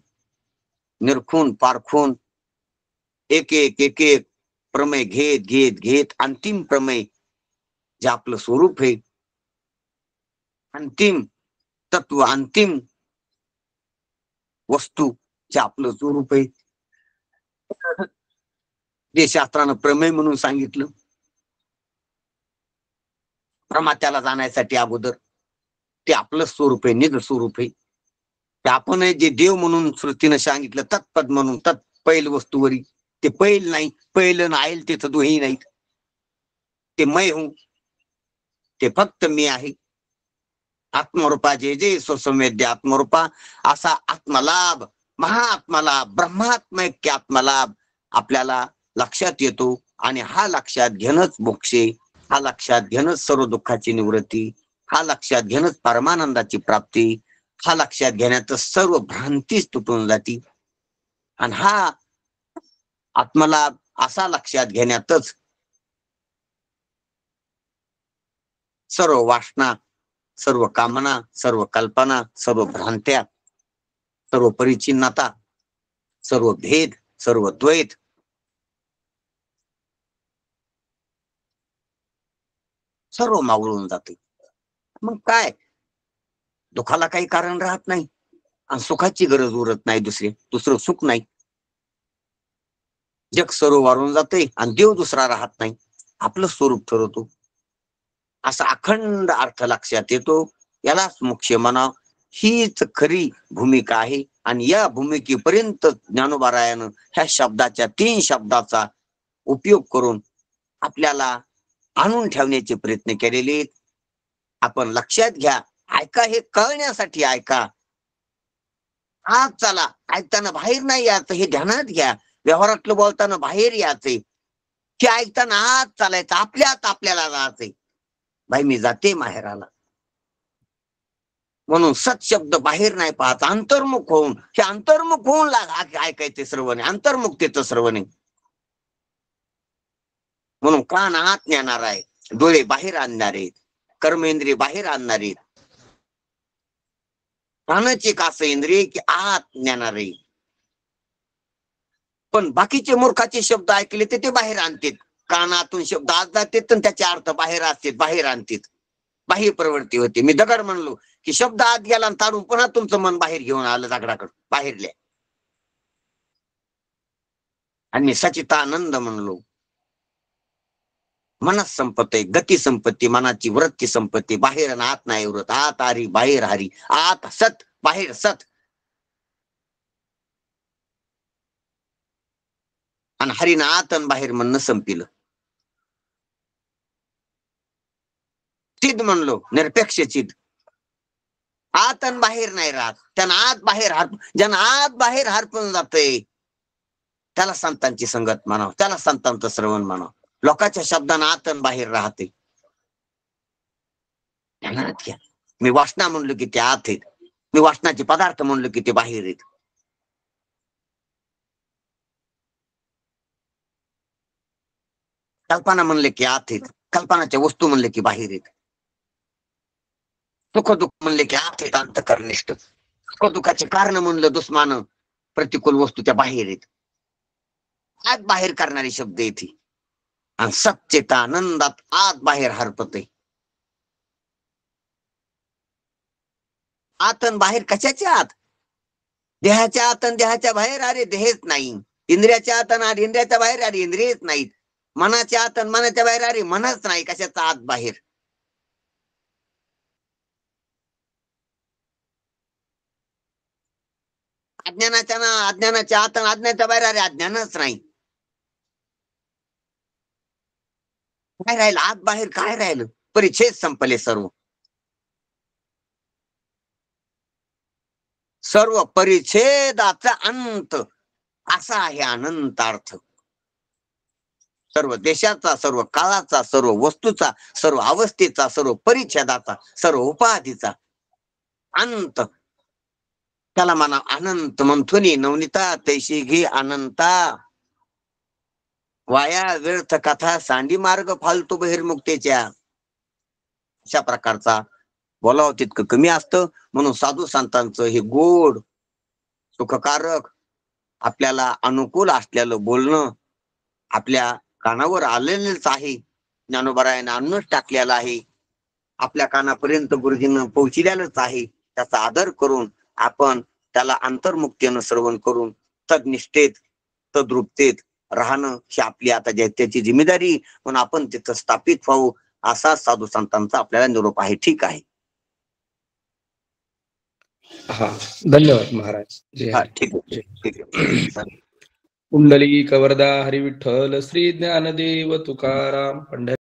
निरखून पारखून एक एक एक एक प्रमेय घेत घेत घेत अंतिम प्रमेय जे आपलं स्वरूप आहे, अंतिम तत्व, अंतिम वस्तू जे आपलं स्वरूप आहे, जे शास्त्रानं प्रमेय म्हणून सांगितलं. प्रमात्याला जाण्यासाठी अगोदर ते आपलं स्वरूप आहे, निज स्वरूप आहे. ते आपण जे देव म्हणून श्रुतीनं सांगितलं, तत्पद म्हणून तत्पैल वस्तूवरी, ते पैल नाही, पैल न आईल तिथं दोही नाहीत. ते मै हूं, ते फक्त मी आहे. आत्मरूपा जे जे स्वसंवेद्य आत्मरूपा, असा आत्मलाभ, महाआत्मलाभ, ब्रह्मात्मैक्य आत्मलाभ आपल्याला लक्षात येतो. आणि हा लक्षात घेणंच मोक्षे, हा लक्षात घेणंच सर्व दुःखाची निवृत्ती, हा लक्षात घेणंच परमानंदाची प्राप्ती, हा लक्षात घेण्यातच सर्व भ्रांतीच तुटून जाती. आणि हा आत्मलाभ असा लक्षात घेण्यातच सर्व वासना, सर्व कामना, सर्व कल्पना, सर्व भ्रांत्या, सर्व परिचिन्नता, सर्व भेद, सर्व द्वैत सर्व मावळून जाते. मग काय, दुःखाला काही कारण राहत नाही आणि सुखाची गरज उरत नाही. दुसरं सुख नाही. जग सर्व वारून जाते आणि देव दुसरा राहत नाही, आपलं स्वरूप ठरवतो. असा अखंड अर्थ लक्षात येतो. यालाच मोक्ष म्हणा. हीच खरी भूमिका आहे. आणि या भूमिकेपर्यंत ज्ञानोबारायानं ह्या शब्दाच्या 3 शब्दाचा उपयोग करून आपल्याला आणून ठेवण्याचे प्रयत्न केलेले. आपण लक्षात घ्या, ऐका, हे कळण्यासाठी ऐका. आज चला, ऐकताना बाहेर नाही यायचं, हे ध्यानात घ्या. व्यवहारातलं बोलताना बाहेर यायचंय, ते ऐकताना आज चालायचं, आपल्यात आपल्याला जायचंय. भाई मी जाते माहेराला, म्हणून सत्शब्द बाहेर नाही पाहत, अंतर्मुख होऊन, हे अंतर्मुख होऊन ऐकायचे श्रवणे, अंतर्मुखतेचं श्रवणे. म्हणून कान आत नेणार आहे, डोळे बाहेर आणणार आहेत, कर्मेंद्रिय बाहेर आणणार आहेत. कानाची कास इंद्रिय की आत नेणार आहे. पण बाकीचे मूर्खाचे शब्द ऐकले ते बाहेर आणतात. कानातून शब्द आत जातात, त्याचे अर्थ बाहेर असतात, बाहेर आणतात. बाह्य प्रवृत्ती होते. मी दगड म्हणलो की शब्द आत गेला आणि तारून पुन्हा तुमचं मन बाहेर घेऊन आलं दगडाकडे, बाहेरल्या. आणि मी सचितानंद म्हणलो, मनस संपत्ती, गती संपत्ती, मनाची वृत्ती संपत्ती. बाहेर आणि आत नाही उरत. आत हरी, बाहेर हरी, आत सत, बाहेर सत. आणि हरीनं आत आणि बाहेर म्हणणं संपिलं. चिद म्हणलो, निरपेक्ष चिद. आत आणि बाहेर नाही राहत. त्यांना आत बाहेर ज्यांना आत बाहेर हरपून जातंय त्याला संतांची संगत म्हणावं, त्याला संतांचं श्रवण म्हणावं. लोकांच्या शब्दांना आत आणि बाहेर राहते. ध्यानात घ्या. मी वासना म्हणलो की ते आत आहेत, मी वासनाचे पदार्थ म्हणलो की ते बाहेर आहेत. कल्पना म्हणले की आत आहेत, कल्पनाच्या वस्तू म्हणले की बाहेर आहेत. सुख दुःख म्हणले की आत आहेत, अंतःकरणनिष्ठ. सुख दुःखाचे कारण म्हणलं दुस्मान, प्रतिकूल वस्तू त्या बाहेर आहेत. आत बाहेर करणारे शब्द येते. आणि सच्चेतानंदात आत बाहेर हरपते. आत आणि बाहेर कशाच्या आत? देहाच्या आत आणि देहाच्या बाहेर अरे देहच नाही. इंद्रियाच्या आत आणि इंद्रियाच्या बाहेर अरे इंद्रियच नाहीत. मनाच्या आत आणि मनाच्या बाहेर अरे मनच नाही. कशाचा आत बाहेर? अज्ञानाच्या आत आणि अज्ञानाच्या बाहेर, अरे अज्ञानच नाही. काय राहिलं आत बाहेर, काय राहिलं? परिच्छेद संपले सर्व. सर्व परिच्छेदाचा अंत असा आहे अनंतार्थ. सर्व देशाचा, सर्व काळाचा, सर्व वस्तूचा, सर्व अवस्थेचा, सर्व परिच्छेदाचा, सर्व उपाधीचा अंत, त्याला म्हणा अनंत. मंथुनी नवनीता तैशी घे अनंता. वाया व्यर्थ कथा सांडी मार्ग फालतू बहिर्मुक्तेच्या. अशा प्रकारचा बोलावं तितकं कमी असतं. म्हणून साधू संतांचं हे गोड, सुखकारक, आपल्याला अनुकूल असलेलं बोलणं आपल्या कानावर आलेलंच आहे. ज्ञानोबरायानं आणूनच टाकलेलं आहे, आपल्या कानापर्यंत गुरुजींना पोहोचलेलंच आहे. त्याचा आदर करून आपण त्याला अंतर्मुक्तीनं श्रवण करून तदनिष्ठेत तद्रूपतेत राहणं ही आपली आता त्याची जिम्मेदारी. म्हणून आपण तिथं स्थापित व्हावं असा साधू संतांचा आपल्याला निरोप आहे. ठीक आहे. हा, धन्यवाद महाराज. हा, ठीक आहे, ठीक आहे. कुंडली कवरदा हरी विठ्ठल श्री ज्ञानदेव तुकाराम पंढरी.